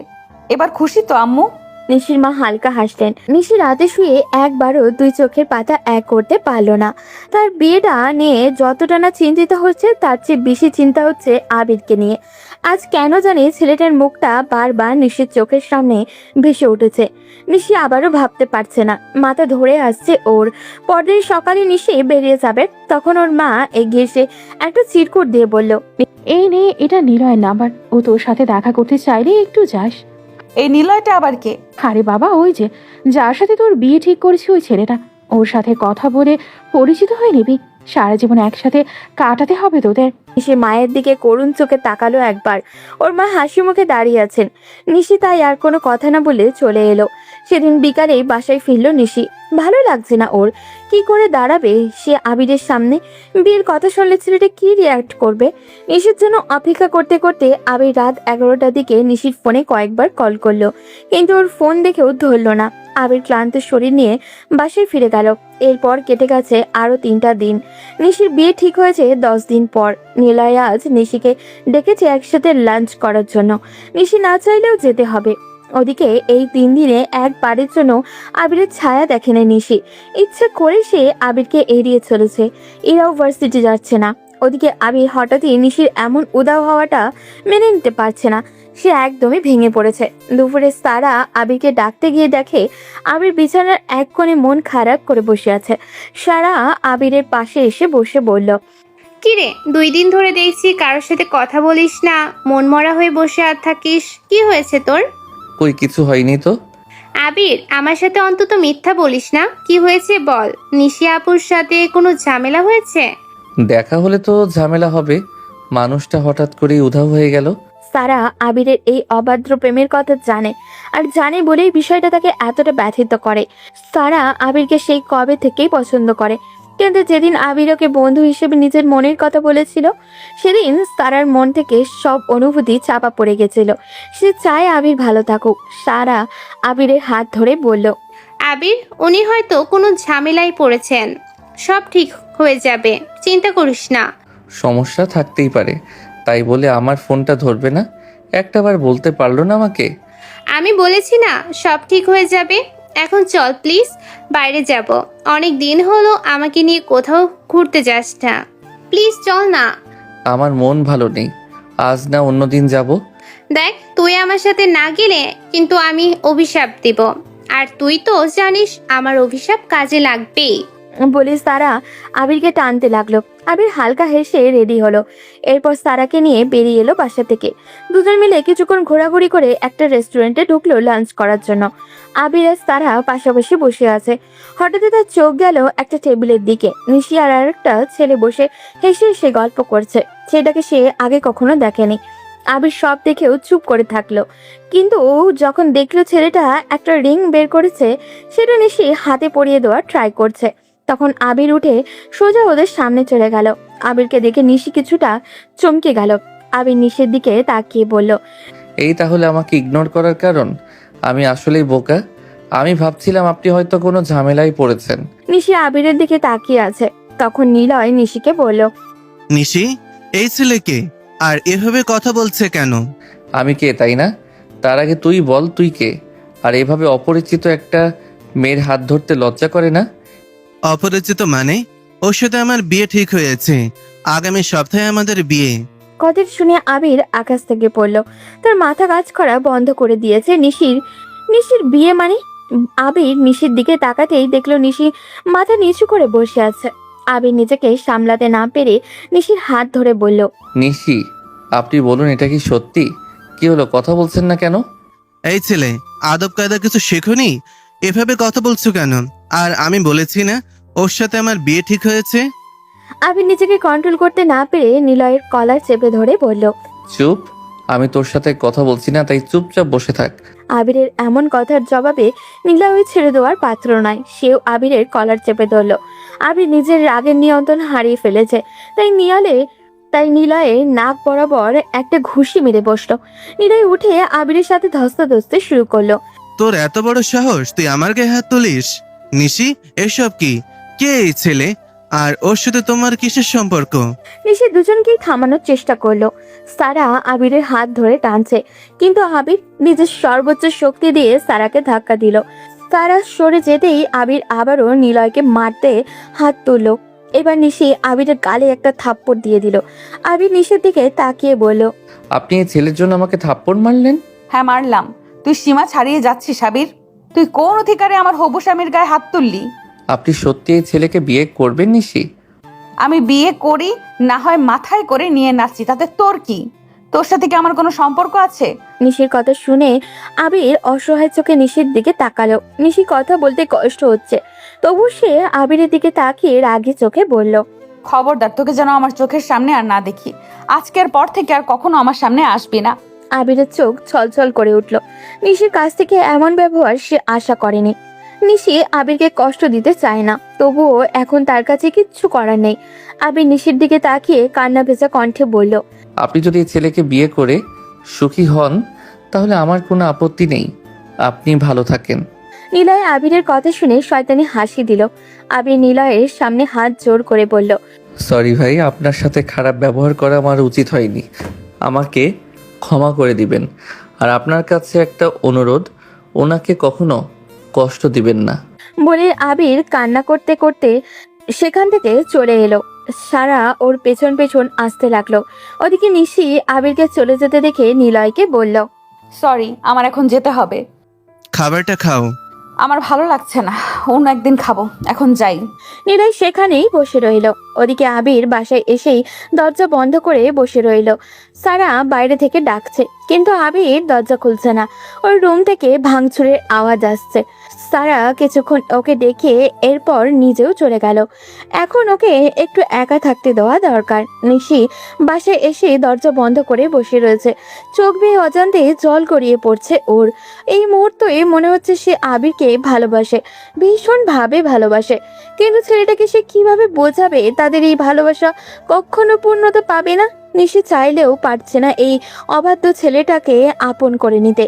এবার খুশি তো আম্মু? নিশির মা হালকা হাসলেন। নিশি রাতে শুয়ে একবারও দুই চোখের পাতা এক করতে পারলো না। তার বিয়েটা নিয়ে যতটা না চিন্তিত হচ্ছে, তার চেয়ে বেশি চিন্তা হচ্ছে আবিরকে নিয়ে। আজ কেন জানি ছেলেটার মুখটা বারবার নিশির চোখের সামনে ভেসে উঠেছে। নিশি আবারও ভাবতে পারছে না। মাথা ধরে আসছে ওর। পরদিন সকালে নিশি বেরিয়ে যাবে, তখন ওর মা এগিয়ে এসে একটা চিরকুট দিয়ে বলল, এই নে, এটা নিলয়ের নাম্বার। ও তোর সাথে দেখা করতে চাইলে একটু যাস। এই নিলয়টা আবার কে? আরে বাবা, ওই যে যার সাথে তোর বিয়ে ঠিক করেছি, ওই ছেলেটা। ওর সাথে কথা বলে পরিচিত হয়ে নিবি। সারা জীবন একসাথে কাটাতে হবে তোদের। নিশি মায়ের দিকে করুণ চোখে তাকালো একবার। ওর মা হাসি মুখে দাঁড়িয়ে আছেন। নিশি তাই আর কোনো কথা না বলে চলে এলো। সেদিন বিকালেই বাসায় ফিরল নিশি। ভালো লাগছে না ওর। কি করে দাঁড়াবে সে আবিরের সামনে? বিয়ের কথা শুনলে ছেলেটা কি রিয়াক্ট করবে? নিশির জন্য অপেক্ষা করতে করতে আবির রাত 11টার দিকে নিশির ফোনে কয়েকবার কল করলো, কিন্তু ওর ফোন দেখেও ধরলো না। আবির ক্লান্ত শরীর নিয়ে বাসায় ফিরে গেল। এরপর কেটে গেছে আরো 3টা দিন। নিশির বিয়ে ঠিক হয়েছে 10 দিন পর। নিলয় আজ নিশিকে ডেকেছে একসাথে লাঞ্চ করার জন্য। নিশি না চাইলেও যেতে হবে। ওদিকে এই 3 দিনে একবারের জন্য আবিরের ছায়া দেখেনি নিশি। ইচ্ছে করে সে আবিরকে এড়িয়ে চলেছে। এরাও ভার্সিটি যাচ্ছে না। ওদিকে আবির হঠাৎই নিশির এমন উদাও হওয়াটা মেনে নিতে পারছে না। সে একদমই ভেঙে পড়েছে। দুপুরে সারা আবিরকে ডাকতে গিয়ে দেখে আবির বিছানার এক কোণে মন খারাপ করে বসে আছে। সারা আবিরের পাশে এসে বসে বলল, কিরে, 2 দিন ধরে দেখছি কারোর সাথে কথা বলিস না, মন মরা হয়ে বসে আর থাকিস। কি হয়েছে তোর? কই কিছু হয়নি তো। আবির, আমার সাথে অন্তত মিথ্যা বলিস না। কি হয়েছে বল। নিশি আপুর সাথে কোনো ঝামেলা হয়েছে? দেখা হলে তো ঝামেলা হবে। মানুষটা হঠাৎ করেই উধাও হয়ে গেল। সারা আবিরের এই অবাধ্য প্রেমের কথা জানে, আর জানে বলেই বিষয়টা তাকে এতটা ব্যথিত করে। সারা আবিরকে সেই কবে থেকেই পছন্দ করে, কিন্তু যেদিন আবির ওকে বন্ধু হিসেবে নিজের মনের কথা বলেছিল, সেদিন সারার মন থেকে সব অনুভূতি চাপা পড়ে গেছিল। সে চায় আবির ভালো থাকুক। সারা আবিরের হাত ধরে বলল, আবির, উনি হয়তো কোনো ঝামেলায় পড়েছেন। সব ঠিক হয়ে যাবে, চিন্তা করিস না। সমস্যা থাকতেই পারে, তাই বলে আমার ফোনটা ধরবে না? একটাবার বলতে পারলো না আমাকে? আমি বলেছি না সব ঠিক হয়ে যাবে। এখন চল প্লিজ, বাইরে যাব। অনেক দিন হলো আমাকে নিয়ে কোথাও ঘুরতে যাস না। প্লিজ চল না। আমার মন ভালো নেই, আজ না অন্যদিন যাব। দেখ, তুই আমার সাথে না গেলে কিন্তু আমি অভিশাপ দেব, আর তুই তো জানিস আমার অভিশাপ কাজে লাগবেই। বলে সারা আবিরকে টানতে লাগলো। আবির হালকা হেসে রেডি হলো। এরপর সারাকে নিয়ে বেরিয়ে এলো বাসা থেকে। দুজন মিলে কিছুক্ষণ ঘোরাঘুরি করে একটা রেস্টুরেন্টে ঢুকলো লাঞ্চ করার জন্য। আবির আর সারা পাশাপাশি বসে আছে। হঠাৎ তার চোখ গেল একটা টেবিলের দিকে। নিশি আর আরেকটা ছেলে বসে হেসে হেসে গল্প করছে। সেটাকে সে আগে কখনো দেখেনি। আবির সব দেখেও চুপ করে থাকলো, কিন্তু যখন দেখলো ছেলেটা একটা রিং বের করেছে, সেটা নিশি হাতে পরিয়ে দেওয়ার ট্রাই করছে, তখন আবির উঠে সোজা ওদের সামনে চলে গেল। আবিরকে দেখে নিশি কিছুটা চমকে গেল। আবির নিশির দিকে তাকিয়ে বলল, এই তাহলে আমাকে ইগনোর করার কারণ? আমি আসলেই বোকা। আমি ভাবছিলাম আপনি হয়তো কোনো ঝামেলায় পড়েছেন। নিশি আবিরের দিকে তাকিয়ে আছে। তখন নিলয় নিশিকে বলল, নিশি, এই ছেলেকে আর এভাবে কথা বলছে কেন? আমি কে তাই না? তার আগে তুই বল, তুই কে? আর এভাবে অপরিচিত একটা মেয়ের হাত ধরতে লজ্জা করে না? অপরিচিত মানে? ওর সাথে আমার বিয়ে ঠিক হয়েছে, আগামী সপ্তাহে আমাদের বিয়ে। কথাটা শুনে আবির আকাশ থেকে পড়ল। তার মাথা কাজ করা বন্ধ করে দিয়েছে। নিশির বিয়ে মানে? আবির নিশির দিকে তাকাতেই দেখলো নিশি মাথা নিচু করে বসে আছে। আবির নিজেকে সামলাতে না পেরে নিশির হাত ধরে বলল, নিশি, আপনি বলুন, এটা কি সত্যি? কি হলো, কথা বলছেন না কেন? এই ছেলে, আদব কায়দা কিছু শেখনি? এভাবে কথা বলছো কেন? আর আমি বলেছি না ওর সাথে আমার বিয়ে ঠিক হয়েছে? আবির নিজেকে কন্ট্রোল করতে না পেরে নিলয়ের কলার চেপে ধরে বলল, চুপ, আমি তোর সাথে কথা বলছি না, তাই চুপচাপ বসে থাক। আবিরের এমন কথার জবাবে নিলয় ছেড়ে দেওয়ার পাত্র নয়। সেও আবিরের কলার চেপে ধরল। আবির নিজের রাগের নিয়ন্ত্রণ হারিয়ে ফেলেছে। তাই নিলয়ের নাক বরাবর একটা ঘুষি মেরে বসলো। নিলয় উঠে আবিরের সাথে ধস্তাধস্তি শুরু করলো। তোর এত বড় সাহস, তুই আমার গায়ে হাত তুলিস? নিশি, এসব কি? কে এই ছেলে? আর ওর সাথে তোমার কিসের সম্পর্ক? নিশি দুজনকেই থামানোর চেষ্টা করলো। সারা আবিরের হাত ধরে টানছে, কিন্তু আবির নিজের সর্বোচ্চ শক্তি দিয়ে সারাকে ধাক্কা দিল। সারা সরে যেতেই আবির আবারও নিলয়কে মারতে হাত তুললো। এবার নিশি আবিরের গালে একটা থাপ্পড় দিয়ে দিল। আবির নিশির দিকে তাকিয়ে বলল, আপনি এই ছেলের জন্য আমাকে থাপ্পড় মারলেন? হ্যাঁ মারলাম। তুই সীমা ছাড়িয়ে যাচ্ছিস আবির। তুই কোন অধিকারে আমার হবু স্বামীর গায়ে হাত তুললি? আপনি সত্যি এই ছেলেকে বিয়ে করবেন নিশি? আমি বিয়ে করি না হয় মাথায় করে নিয়ে নাচছি, তাতে তোর কি? তোর সাথে কি আমার কোনো সম্পর্ক আছে? নিশির কথা শুনে আবির অসহায় চোখে নিশির দিকে তাকালো। নিশি কথা বলতে কষ্ট হচ্ছে, তবু সে আবিরের দিকে তাকিয়ে রাগী চোখে বলল, খবরদার, তোকে যেন আমার চোখের সামনে আর না দেখি। আজকের পর থেকে আর কখনো আমার সামনে আসবি না। আবিরের চোখ ছলছল করে উঠল। নিশির কাছ থেকে এমন ব্যবহার সে আশা করেনি। নিশি আবিরকে কষ্ট দিতে চায় না, তবুও এখন তার কাছে কিচ্ছু করার নেই। আবির নিশির দিকে তাকিয়ে কান্না ভেজা কণ্ঠে বলল, আপনি যদি এই ছেলেকে বিয়ে করে সুখী হন তাহলে আমার কোনো আপত্তি নেই। আপনি ভালো থাকেন। নিলয় আবিরের কথা শুনে শয়তানি হাসি দিল। আবির নিলয়ের সামনে হাত জোর করে বলল, সরি ভাই, আপনার সাথে খারাপ ব্যবহার করা আমার উচিত হয়নি। আমাকে ক্ষমা করে দিবেন। আর আপনার কাছে একটা অনুরোধ, ওনাকে কখনো কষ্ট দিবেন না। বলে আবির কান্না করতে করতে সেখান থেকে চলে এলো। সারা ওর পেছন পেছন আসতে লাগলো। ওদিকে নিশি আবিরকে চলে যেতে দেখে নিলয়কে বলল, সরি, আমার এখন যেতে হবে। খাবারটা খাও। আমার ভালো লাগছে না, অন্য একদিন খাবো, এখন যাই। নিলয় সেখানেই বসে রইল। ওদিকে আবির বাসায় এসেই দরজা বন্ধ করে বসে রইল। সারা বাইরে থেকে ডাকছে, কিন্তু আবির দরজা খুলছে না। ওর রুম থেকে ভাঙচুরের আওয়াজ আসছে। সারা কিছুক্ষণ ওকে ডেকে এরপর নিজেও চলে গেল। এখন ওকে একটু একা থাকতে দেওয়া দরকার। নিশি বাসায় এসে দরজা বন্ধ করে বসে রয়েছে। চোখ বেয়ে অজান্তে জল গড়িয়ে পড়ছে ওর। এই মুহূর্তে মনে হচ্ছে সে আবিরকে ভালোবাসে, ভীষণভাবে ভালোবাসে। কিন্তু ছেলেটাকে সে কিভাবে বোঝাবে তাদের এই ভালোবাসা কখনো পূর্ণতা পাবে না? নিশি চাইলেও পারছে না এই অবাধ্য ছেলেটাকে আপন করে নিতে।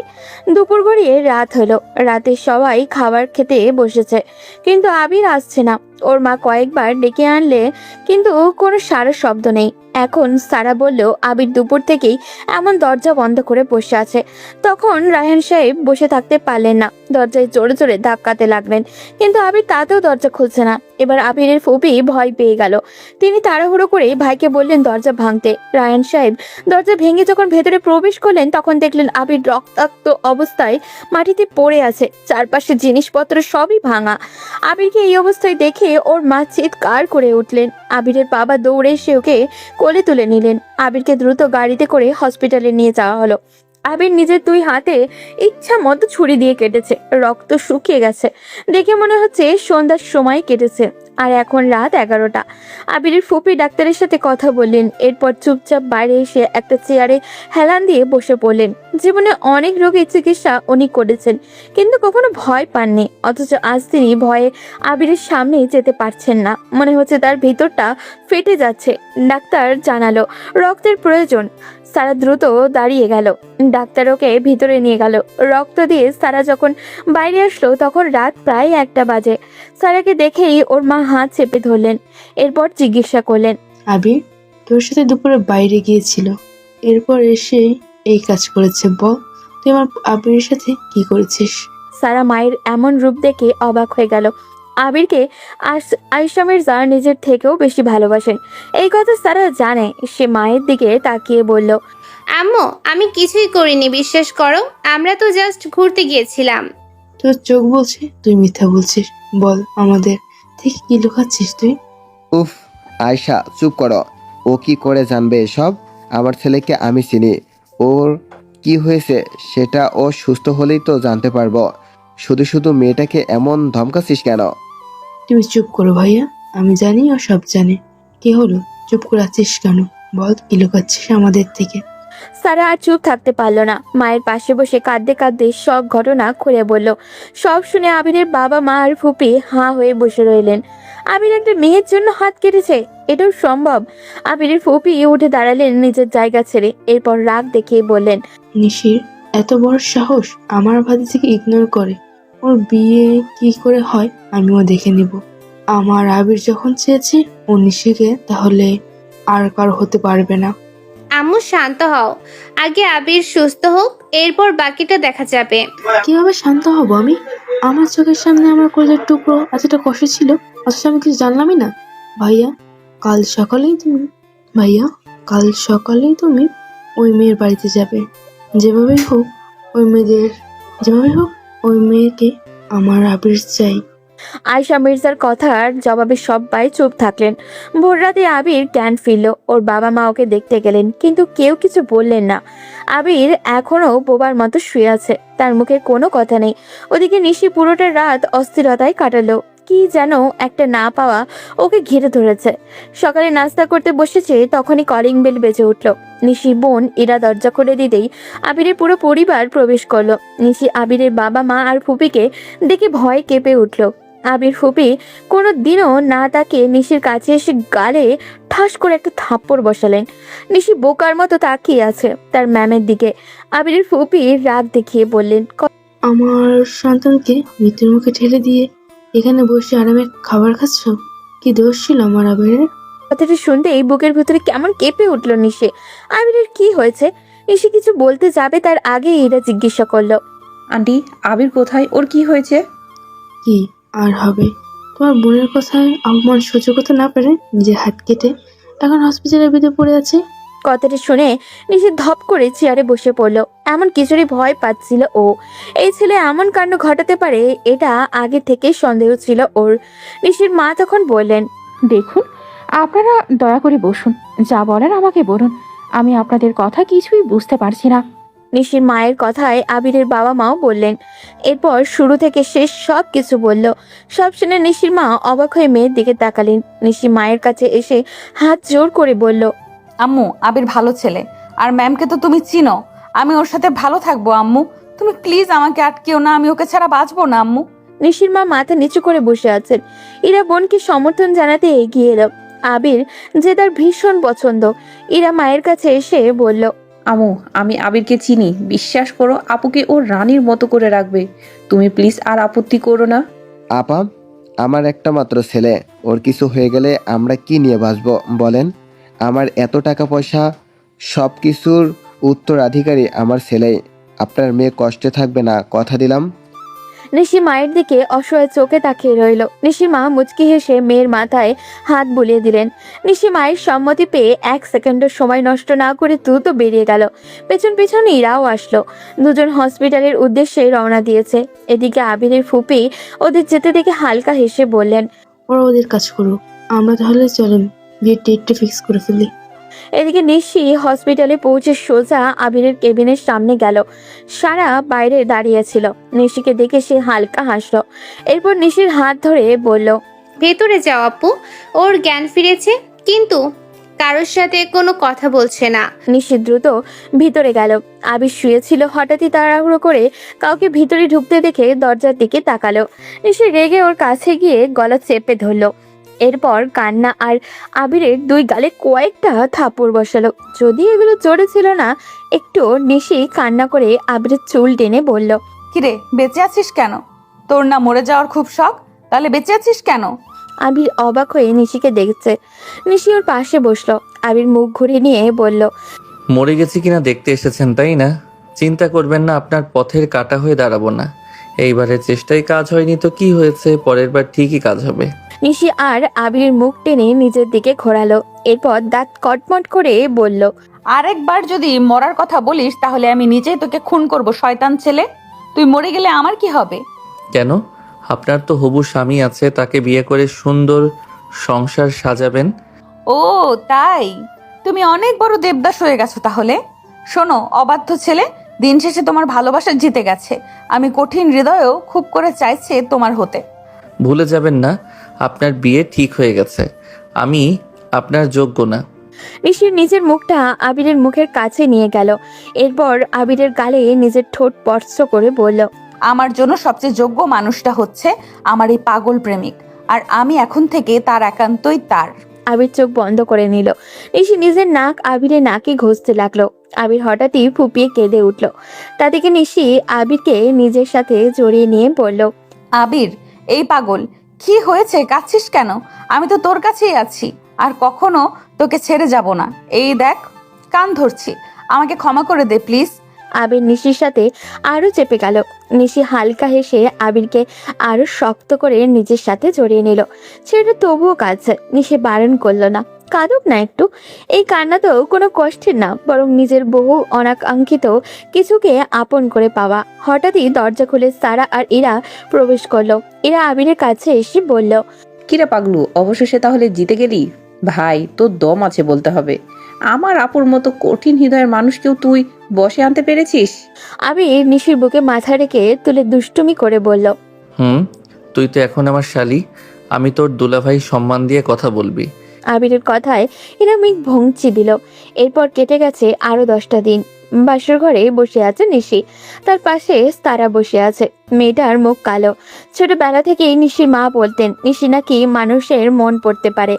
দুপুর গড়িয়ে রাত হলো। রাতে সবাই খাবার খেতে বসেছে, কিন্তু আবির আসছে না। ওর মা কয়েকবার ডেকে আনলে কিন্তু কোনো সারা শব্দ নেই। এখন সারা বলল আবির দুপুর থেকেই এমন দরজা বন্ধ করে বসে আছে। তখন রায়হান সাহেব বসে থাকতে পারলেন না, দরজায় জোরে জোরে ধাক্কাতে লাগলেন, কিন্তু আবির তাতেও দরজা খুলছে না। এবার আবিরের ফুপি ভয় পেয়ে গেল। তিনি তাড়াহুড়ো করে ভাইকে বললেন দরজা ভাঙতে। রায়হান সাহেব দরজা ভেঙে যখন ভেতরে প্রবেশ করলেন তখন দেখলেন আবির রক্তাক্ত অবস্থায় মাটিতে পড়ে আছে, চারপাশে জিনিসপত্র সবই ভাঙা। আবিরকে এই অবস্থায় দেখে ওর মা চিৎকার করে উঠলেন। আবিরের বাবা দৌড়ে এসে ওকে কোলে তুলে নিলেন। আবিরকে দ্রুত গাড়িতে করে হসপিটালে নিয়ে যাওয়া হলো। আবির নিজের 2 হাতে ইচ্ছা মতো ছুরি দিয়ে কেটেছে, রক্ত শুকিয়ে গেছে। দেখে মনে হচ্ছে সন্ধ্যার সময় কেটেছে, আর এখন রাত 11টা। আবিরের ফুপি ডাক্তারের সাথে কথা বললেন, এরপর চুপচাপ বাইরে এসে একটা চেয়ারে হেলান দিয়ে বসে পড়লেন। জীবনে অনেক রোগীর চিকিৎসা উনি করেছেন, কিন্তু কখনো ভয় পাননি। অথচ আজ তিনি ভয়ে আবিরের সামনে যেতে পারছেন না, মনে হচ্ছে তার ভিতরটা ফেটে যাচ্ছে। ডাক্তার জানালো রক্তের প্রয়োজন। সারা দ্রুত দাঁড়িয়ে গেল। ডাক্তার ওকে ভিতরে নিয়ে গেল। রক্ত দিয়ে সারা যখন বাইরে আসলো তখন রাত প্রায় 1টা বাজে। সারাকে দেখেই ওর মা হাত চেপে ধরলেন, এরপর জিজ্ঞাসা করলেন, আবির তোর সাথে দুপুরে বাইরে গিয়েছিল, এরপর এসে এই কাজ করেছে, বল তুই আমার আবিরের সাথে কি করেছিস? সারা মায়ের এমন রূপ দেখে অবাক হয়ে গেল। আবিরকে আয়েশা মির্জা নিজের থেকেও বেশি ভালোবাসেন, এই কথা সারা জানে। সে মায়ের দিকে তাকিয়ে বলল, আম্মু আমি কিছুই করিনি, বিশ্বাস করো, আমরা তো জাস্ট ঘুরতে গিয়েছিলাম। তোর চোখ বলছে তুই মিথ্যা বলছিস, বল আমাদের থেকে কি লুকাচ্ছিস তুই? উফ আয়শা চুপ করো। ও কি করে জানবে এসব? আমার ছেলেকে আমি চিনি, ওর কি হয়েছে সেটা ও সুস্থ হলেই তো জানতে পারবো। শুধু শুধু মেয়েটাকে এমন ধমকাচ্ছিস কেন? তুমি চুপ করো ভাইয়া, আমি জানি ও সব জানে। কি হলো, চুপ করে আছিস কেন? বল কি লুকাচ্ছিস আমাদের থেকে? সারা আর চুপ থাকতে পারল না। মায়ের পাশে বসে কাঁদতে কাঁদতে সব ঘটনা খুলে বলল। সব শুনে আবিরের বাবা মা আর ফুপি হাঁ হয়ে বসে রইলেন। আবির একটা মেয়ের জন্য হাত কেটেছে, এটাও সম্ভব? আবিরের ফুপি উঠে দাঁড়ালেন নিজের জায়গা ছেড়ে, এরপর রাগ দেখিয়ে বললেন, নিশির এত বড় সাহস আমার ভাতিজিকে ইগনোর করে। ওর বিয়ে কি করে হয় আমিও দেখে নিব। আমার আবির যখন চেয়েছে ও নিশিকে, তাহলে আর কার হতে পারবে না। আম্মু শান্ত হও, আগে আবির সুস্থ হোক, এরপর বাকিটা দেখা যাবে। কিভাবে শান্ত হব আমি? আমার চোখের সামনে আমার কলেজের টুকরো এতটা কষ্ট ছিল, অথচ আমি কিছু জানলামই না। ভাইয়া কাল সকালেই তুমি ওই মেয়ের বাড়িতে যাবে। যেভাবেই হোক ওই মেয়েকে আমার আবির চাই। আয়েশা মির্জার কথার জবাবে সবাই চুপ থাকলেন। ভোর রাতে আবির জ্ঞান ফিরল। ওর বাবা মা ওকে দেখতে গেলেন, কিন্তু কেউ কিছু বললেন না। আবির এখনো বোবার মতো শুয়ে আছে, তার মুখে কোনো কথা নেই। ওদিকে নিশি পুরোটা রাত অস্থিরতায় কাটালো। কি যেন একটা না পাওয়া ওকে ঘিরে ধরেছে। সকালে নাস্তা করতে বসেছে, তখনই কলিং বেল বেজে উঠল। নিশি বোন ইরা দরজা খুলে দিতেই আবিরের পুরো পরিবার প্রবেশ করলো। নিশি আবিরের বাবা মা আর ফুপিকে দেখে ভয় কেঁপে উঠল। আবির ফুপি কোনো দিনও না তাকে নিশির কাছে এসে গালে ঠাস করে একটা থাপ্পড় বসালেন। নিশি বোকার মতো তাকিয়ে আছে তার ম্যামের দিকে। আবিরের ফুপি রাগ দেখিয়ে বললেন, আমার সন্তানকে মৃত্যুর মুখে ঠেলে দিয়ে এখানে বসে আরামে খাবার খাচ্ছ? কি দোষ ছিল আমার আবিরের? কথাটা শুনতে এই বুকের ভিতরে কেমন কেঁপে উঠল নিশি। আবিরের কি হয়েছে? নিশি কিছু বলতে যাবে তার আগে এরা জিজ্ঞাসা করলো, আন্টি আবির কোথায়? ওর কি হয়েছে? কি আর হবে, তোমার বোনের কথায় অপমান সহ্য করতে না পেরে নিজের হাত কেটে এখন হসপিটালের ভিতরে পড়ে আছে। কথাটা শুনে নিশি ধপ করে চেয়ারে বসে পড়লো। এমন কিছুরই ভয় পাচ্ছিল ও। এই ছেলে এমন কাণ্ড ঘটাতে পারে এটা আগে থেকে সন্দেহ ছিল ওর। নিশির মা তখন বললেন, দেখুন আপনারা দয়া করে বসুন, যা বলার আমাকে বলুন, আমি আপনাদের কথা কিছুই বুঝতে পারছি না। নিশির মায়ের কথায় আবিরের বাবা মাও বললেন। এরপর শুরু থেকে শেষ সব কিছু বলল। সব শুনে নিশির মা অবাক হয়ে মেয়ের দিকে তাকালেন। নিশি মায়ের কাছে এসে হাত জোর করে বলল, আম্মু আবির ভালো ছেলে, আর ম্যামকে তো তুমি চিনো। আমি ওর সাথে ভালো থাকবো আম্মু, তুমি প্লিজ আমাকে আটকেও না, আমি ওকে ছাড়া বাঁচবো না আম্মু। নিশির মা মাথা নিচু করে বসে আছেন। ইরা বোনকে সমর্থন জানাতে এগিয়ে এলো। আবির যে তার ভীষণ পছন্দ। ইরা মায়ের কাছে এসে বলল, আমু আমি আবিরকে চিনি, বিশ্বাস করো আপুকে ওর রানীর মতো করে রাখবে। তুমি প্লিজ আর আপত্তি করো না। আপা আমার একটা মাত্র ছেলে, ওর কিছু হয়ে গেলে আমরা কি নিয়ে বাঁচবো বলেন? আমার এত টাকা পয়সা সব কিছুর উত্তরাধিকারী আমার ছেলে। আপনার মেয়ে কষ্টে থাকবে না, কথা দিলাম। নিশি মায়ের দিকে অসহায় চোখে তাকিয়ে রইল। নিশির মা মুচকি হেসে মেয়ের মাথায় হাত বুলিয়ে দিলেন। নিশি মায়ের সম্মতি পেয়ে 1 সেকেন্ডের সময় নষ্ট না করে দ্রুত বেরিয়ে গেল। পেছন পেছন ইরাও আসলো। দুজন হসপিটালের উদ্দেশ্যে রওনা দিয়েছে। এদিকে আবিরের ফুপি ওদের যেতে দেখে হালকা হেসে বললেন, ওরা ওদের কাজ করুক, আমরা তাহলে চলেন বিয়ের ডেটটা ফিক্স করে ফেলি। এদিকে নিশি হসপিটালে পৌঁছে সোজা আবিরের কেবিনের সামনে গেল। সারা বাইরে দাঁড়িয়েছিল। নিশিকে দেখে সে হালকা হাসলো। এরপর নিশির হাত ধরে বলল, ভেতরে যাও আপু, ওর জ্ঞান ফিরেছে, কিন্তু কারোর সাথে কোনো কথা বলছে না। নিশি দ্রুত ভিতরে গেল। আবির শুয়েছিল। হঠাৎই তাড়াহুড়ো করে কাউকে ভিতরে ঢুকতে দেখে দরজার দিকে তাকালো। নিশি রেগে ওর কাছে গিয়ে গলা চেপে ধরলো। এরপর কান্না আর আবিরের 2 গালে কয়েকটা থাপড় বসালো। যদি এগুলো জোরে ছিল না একটু, নিশি কান্না করে আবিরের চুল টেনে বলল, কিরে বেঁচে আছিস কেন? তোর না মরে যাওয়ার খুব শখ, তাহলে বেঁচে আছিস কেন? আবির অবাক হয়ে নিশিকে দেখছে। নিশি ওর পাশে বসলো। আবির মুখ ঘুরিয়ে নিয়ে বলল, মরে গেছি কিনা দেখতে এসেছেন তাই না? চিন্তা করবেন না, আপনার পথের কাটা হয়ে দাঁড়াবো না। এইবারের চেষ্টায় কাজ হয়নি তো কি হয়েছে, পরের বার ঠিকই কাজ হবে। নিশি আর আবিরের মুখ টেনে নিজের দিকে ঘোরালো। এরপর দাঁত কটমট করে বলল, আরেকবার যদি মরার কথা বলিস তাহলে আমি নিজেই তোকে খুন করব, শয়তান ছেলে। তুই মরে গেলে আমার কি হবে? কেন? আপনার তো হবু স্বামী আছে, তাকে বিয়ে করে সুন্দর সংসার সাজাবেন। ও তাই, তুমি অনেক বড় দেবদাস হয়ে গেছো তাহলে। শোনো অবাধ্য ছেলে, দিন শেষে তোমার ভালোবাসা জিতে গেছে। আমি কঠিন হৃদয়েও খুব করে চাইছে তোমার হতে। ভুলে যাবেন না, আপনার বিয়ে ঠিক হয়ে গেছে। আমি আপনার যোগ্য না। নিশির নিজের মুখটা আবিরের মুখের কাছে নিয়ে গেল। এরপর আবিরের গালে নিজের ঠোঁট স্পর্শ করে বলল, আমার জন্য সবচেয়ে যোগ্য মানুষটা হচ্ছে আমার এই পাগল প্রেমিক, আর আমি এখন থেকে তার একান্তই তার। আবির চোখ বন্ধ করে নিল। নিশি নিজের নাক আবিরের নাকে ঘষতে লাগলো। আবির হঠাৎই ফুপিয়ে কেঁদে উঠল। তা থেকে নিশি আবিরকে নিজের সাথে জড়িয়ে নিয়ে বলল, আবির এই পাগল, কি হয়েছে, কাঁদছিস কেন? আমি তো তোর কাছেই আছি, আর কখনো তোকে ছেড়ে যাব না। এই দেখ কান ধরছি, আমাকে ক্ষমা করে দে প্লিজ। আবির নিশির সাথে আরো চেপে গেল। নিশি হালকা হেসে আবিরকে আরো শক্ত করে নিজের সাথে জড়িয়ে নিল। ছেলেটা তবুও কাঁদছে। নিশি বারণ করলো না, কাঁদুক না একটু। এই কান্না তো কোনো কষ্টের না, বরং নিজের বহু অনাকাঙ্ক্ষিত কিছুকে আপন করে পাওয়া। হঠাৎই দরজা খুলে সারা আর ইরা প্রবেশ করলো। ইরা আবিরের কাছে এসে বলল, কিরে পাগলু, অবশেষে তাহলে জিতে গেলি? ভাই তোর দম আছে বলতে হবে। আমার আপুর মতো কঠিন হৃদয়ের মানুষকেও তুই বসে আনতে পেরেছিস। আবির নিশির বুকে মাথা রেখে তুলে দুষ্টুমি করে বলল, তুই তো এখন আমার শালি, আমি তোর দুলাভাই, সম্মান দিয়ে কথা বলবি। আবিরের কথায় এরা মিক ভংচি দিল। এরপর কেটে গেছে আরো 10টা দিন। বাসর ঘরে বসে আছে নিশি। তার পাশে তারা বসে আছে। মেয়েটার মুখ কালো। ছোটবেলা থেকেই নিশির মা বলতেন নিশি নাকি মানুষের মন পড়তে পারে।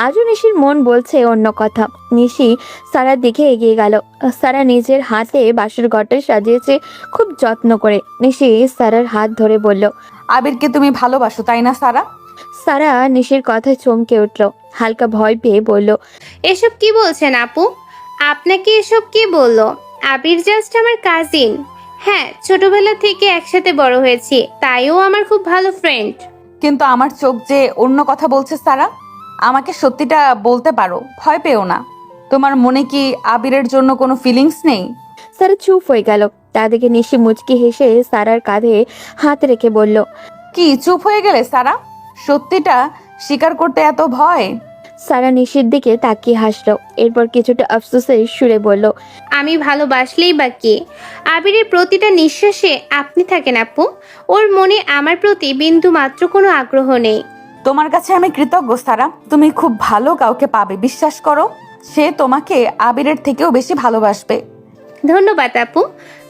আজও নিশির মন বলছে অন্য কথা। নিশি সারার দিকে এগিয়ে গেল। সারা নিজের হাতে বাসর ঘরটা সাজিয়েছে খুব যত্ন করে। নিশি সারার হাত ধরে বলল, আবিরকে তুমি ভালোবাসো তাই না সারা? সারা নিশির কথায় চমকে উঠল। হালকা ভয় পেয়ে বলল, এসব কি বলছেন আপু? আপনাকে এসব কি বললো? আবির জাস্ট আমার কাজিন। হ্যাঁ, ছোটবেলা থেকে একসাথে বড় হয়েছি, তাইও আমার খুব ভালো ফ্রেন্ড। কিন্তু আমার চোখ যে অন্য কথা বলছে সারা। আমাকে সত্যিটা বলতে পারো, ভয় পেও না। তোমার মনে কি আবিরের জন্য কোনো ফিলিংস নেই? সারা চুপ হয়ে গেল। তাদেরকে নিশি মুচকি হেসে সারার কাঁধে হাত রেখে বলল, কি চুপ হয়ে গেলে সারা? সত্যিটা স্বীকার করতে এত ভয়? সারা নিশির দিকে তাকিয়ে হাসলো। এরপর কিছুটা আফসোসের সুরে বলল, আমি ভালোবাসলেই বা কি? আবিরের প্রতিটা নিঃশ্বাসে আপনি থাকেন আপু। ওর মনে আমার প্রতি বিন্দু মাত্র কোনো আগ্রহ নেই। তোমার কাছে আমি কৃতজ্ঞ সারা। তুমি খুব ভালো কাউকে পাবে, বিশ্বাস করো। সে তোমাকে আবিরের থেকেও বেশি ভালোবাসবে। ধন্যবাদ আপু।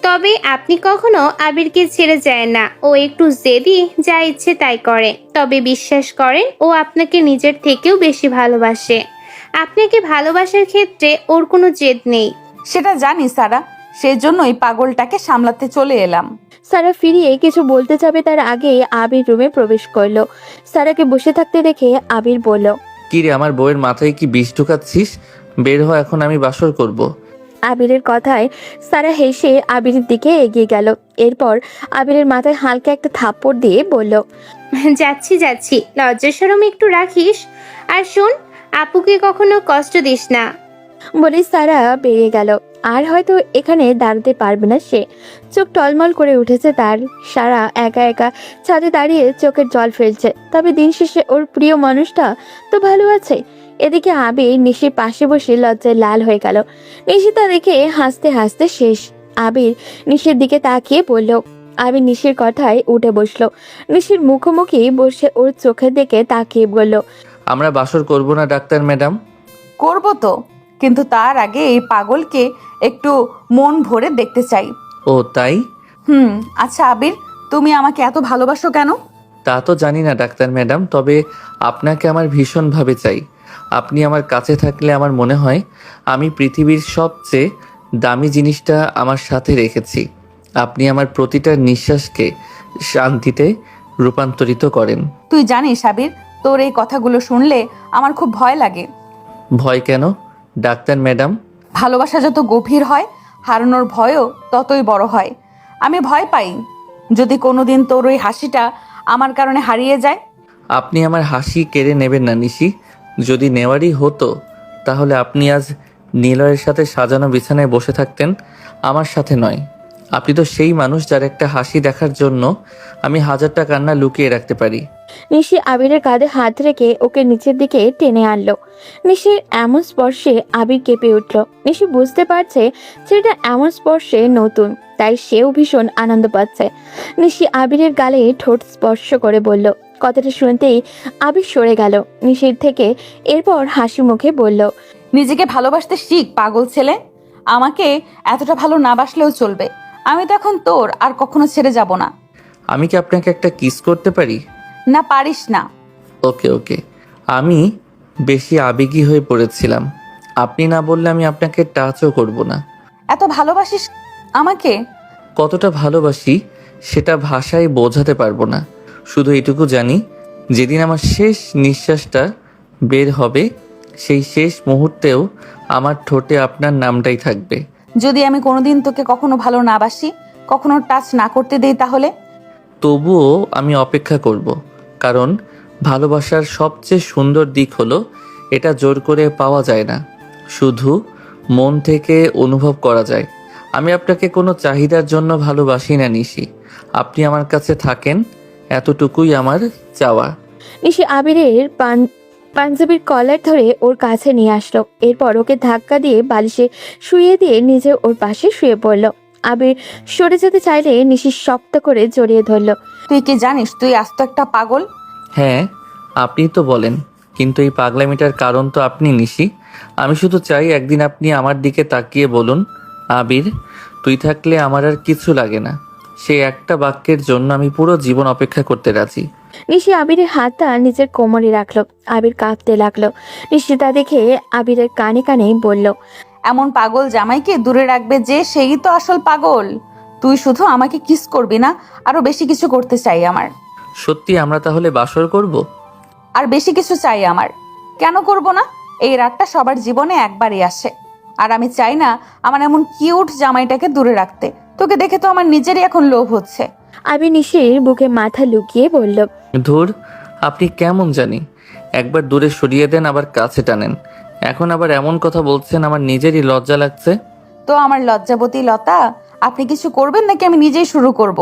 তবে আপনি কখনো আবিরকে ছেড়ে যায় না। ও একটু জেদি, যা ইচ্ছে তাই করে। তবে বিশ্বাস করেন, ও আপনাকে নিজের থেকেও বেশি ভালোবাসে। আপনাকে ভালোবাসার ক্ষেত্রে ওর কোনো জেদ নেই। সেটা জানি সারা, সেজন্যই পাগলটাকে সামলাতে চলে এলাম। সারা ফিরিয়ে কিছু বলতে যাবে তার আগে আবির রুমে প্রবেশ করলো। সারাকে বসে থাকতে দেখে আবির বলল, কি রে, আমার বউয়ের মাথায় কি বিষ ঢুকাচ্ছিস? বের হ, এখন আমি বাসর করব। আবিরের কথায় সারা হেসে আবিরের দিকে এগিয়ে গেল। এরপর আবিরের মাথায় হালকা একটা থাপ্পড় দিয়ে বলল, যাচ্ছি যাচ্ছি, লজ্জা শরম একটু রাখিস। আর শোন, আপুকে কখনো কষ্ট দিস না। বলে সারা বেরিয়ে গেল। আর হয়তো এখানে দাঁড়াতে পারবে না সে। চোখ টলমল করে উঠেছে তার। সারা একা একা ছাদে দাঁড়িয়ে চোখের জল ফেলছে। তবে দিন শেষে ওর প্রিয় মানুষটা তো ভালো আছে। এদিকে আবির নিশির পাশে বসে লজ্জায় লাল হয়ে গেল। নিশি তা দেখে হাসতে হাসতে শেষ। আবির নিশির দিকে তাকিয়ে বলল। আবির নিশির কথায় উঠে বসলো। নিশির মুখোমুখি বসে ওর চোখের দিকে তাকিয়ে বলল, আমরা বাসর করব না ডাক্তার ম্যাডাম? করব তো, কিন্তু তার আগে এই পাগলকে একটু মন ভরে দেখতে চাই। ও তাই? আচ্ছা আবির, তুমি আমাকে এত ভালোবাসো কেন? তা তো জানি না ডাক্তার ম্যাডাম, তবে আপনাকে আমার ভীষণভাবে চাই। আপনি আমার কাছে থাকলে আমার মনে হয় আমি পৃথিবীর সবচেয়ে দামি জিনিসটা আমার সাথে রেখেছি। আপনি আমার প্রতিটা নিঃশ্বাসকে শান্তিতে রূপান্তরিত করেন। তুই জানিস আবির, তোর এই কথাগুলো শুনলে আমার খুব ভয় লাগে। ভয় কেন ডাক্তার ম্যাডাম? ভালোবাসা যত গভীর হয়, হারানোর ভয়ও ততই বড় হয়। আমি ভয় পাই যদি কোনোদিন তোর ওই হাসিটা আমার কারণে হারিয়ে যায়। আপনি আমার হাসি কেড়ে নেবেন না নিশি। যদি নেওয়ারই হতো তাহলে আপনি আজ নিলয়ের সাথে সাজানো বিছানায় বসে থাকতেন, আমার সাথে নয়। আপনি তো সেই মানুষ যার একটা হাসি দেখার জন্য আমি 1000টা কান্না লুকিয়ে রাখতে পারি। নিশি আবিরের কাঁধে হাত রেখে ওকে নিচের দিকে টেনে আনলো। নিশির এমন স্পর্শে আবির কেঁপে উঠল। নিশি বুঝতে পারছে ছেলেটা এমন স্পর্শে নতুন, তাই সেও ভীষণ আনন্দ পাচ্ছে। নিশি আবিরের গালে ঠোঁট স্পর্শ করে বলল। কথাটা শুনতেই আবির সরে গেল নিশির থেকে। এরপর হাসি মুখে বলল, নিজেকে ভালোবাসতে শিখ পাগল ছেলে। আমাকে এতটা ভালো না বাসলেও চলবে। আমি তো এখন তোর, আর কখনো ছেড়ে যাব না। আমি কি আপনাকে একটা কিস করতে পারি? না, পারিস না। ওকে ওকে। আমি বেশি আবেগী হয়ে পড়েছিলাম। আপনি না বললে আমি আপনাকে টাচও করব না। এত ভালোবাসিস আমাকে? কতটা ভালোবাসি সেটা ভাষায় বোঝাতে পারবো না। শুধু এটুকু জানি, যেদিন আমার শেষ নিঃশ্বাসটা বের হবে সেই শেষ মুহূর্তেও আমার ঠোঁটে আপনার নামটাই থাকবে। যদি আমি কোনোদিন তোকে কখনো ভালো না বাসি, কখনো টাচ না করতে দেই, তাহলে? তবুও আমি অপেক্ষা করব, কারণ ভালোবাসার সবচেয়ে সুন্দর দিক হলো এটা জোর করে পাওয়া যায় না, শুধু মন থেকে অনুভব করা যায়। আমি আপনাকে কোনো চাহিদার জন্য ভালোবাসি না নিশি। আপনি আমার কাছে থাকেন, এতটুকুই আমার চাওয়া। নিশি আবিরের পাঞ্জাবির কলার ধরে ওর কাছে নিয়ে আসলো। এরপর ওকে ধাক্কা দিয়ে বালিশে শুয়ে দিয়ে নিজে ওর পাশে শুয়ে পড়লো। আবির সরে যেতে চাইলে নিশি শক্ত করে জড়িয়ে ধরলো। তুই কি জানিস তুই আস্ত একটা পাগল? হ্যাঁ, আপনি তো বলেন, কিন্তু এই পাগলামিটার কারণ তো আপনি নিশি। আমি শুধু চাই একদিন আপনি আমার দিকে তাকিয়ে বলুন, আবির তুই থাকলে আমার আর কিছু লাগে না। সেই একটা বাক্যের জন্য আমি পুরো জীবন অপেক্ষা করতে রাজি। নিশি আবিরের হাতটা নিজের কোমরে রাখলো। আবির কাঁপতে লাগলো। নিশি তা দেখে আবিরের কানে কানে বলল, এমন পাগল জামাইকে দূরে রাখবে যে, সেই তো আসল পাগল। তুই শুধু আমাকে কিস করবি না, আরো বেশি কিছু করতে চাই আমার। সত্যি আমরা তাহলে বাসর করব? আর বেশি কিছু চাই আমার। কেন করব না? এই রাতটা সবার জীবনে একবারই আসে, আর আমি চাই না আমার এমন কিউট জামাইটাকে দূরে রাখতে। তোকে দেখে তো আমার নিজেরই এখন লোভ হচ্ছে। আবির নিশির বুকে মাথা লুকিয়ে বলল, ধুর, আপনি কেমন জানি, একবার দূরে সরিয়ে দেন আবার কাছে টানেন। এখন আবার এমন কথা বলছেন, আমার নিজেরই লজ্জা লাগছে। তো আমার লজ্জাবতী লতা, আপনি কিছু করবেন নাকি আমি নিজেই শুরু করব?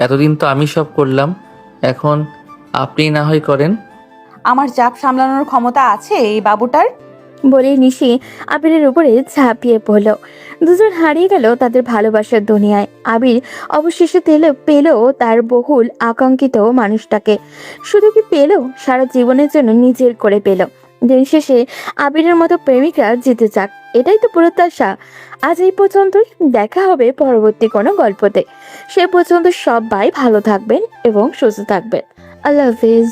এতদিন তো আমি সব করলাম, এখন আপনি না হয় করেন। আমার চাপ সামলানোর ক্ষমতা আছে এই বাবুটার? বলে নিশি আবিরের উপরে ঝাঁপিয়ে পড়ল। দুজন হারিয়ে গেল তাদের ভালোবাসার দুনিয়ায়। আবির অবশেষে পেল তার বহুল আকাঙ্ক্ষিত মানুষটাকে। শুধু কি পেল, সারা জীবনের জন্য নিজের করে পেল। দিন শেষে আবিরের মতো প্রেমিকরা জিতে যাক, এটাই তো প্রত্যাশা। আজ এই পর্যন্তই। দেখা হবে পরবর্তী কোনো গল্পতে। সে পর্যন্ত সবাই ভালো থাকবেন এবং সুস্থ থাকবেন। আল্লাহ হাফিজ।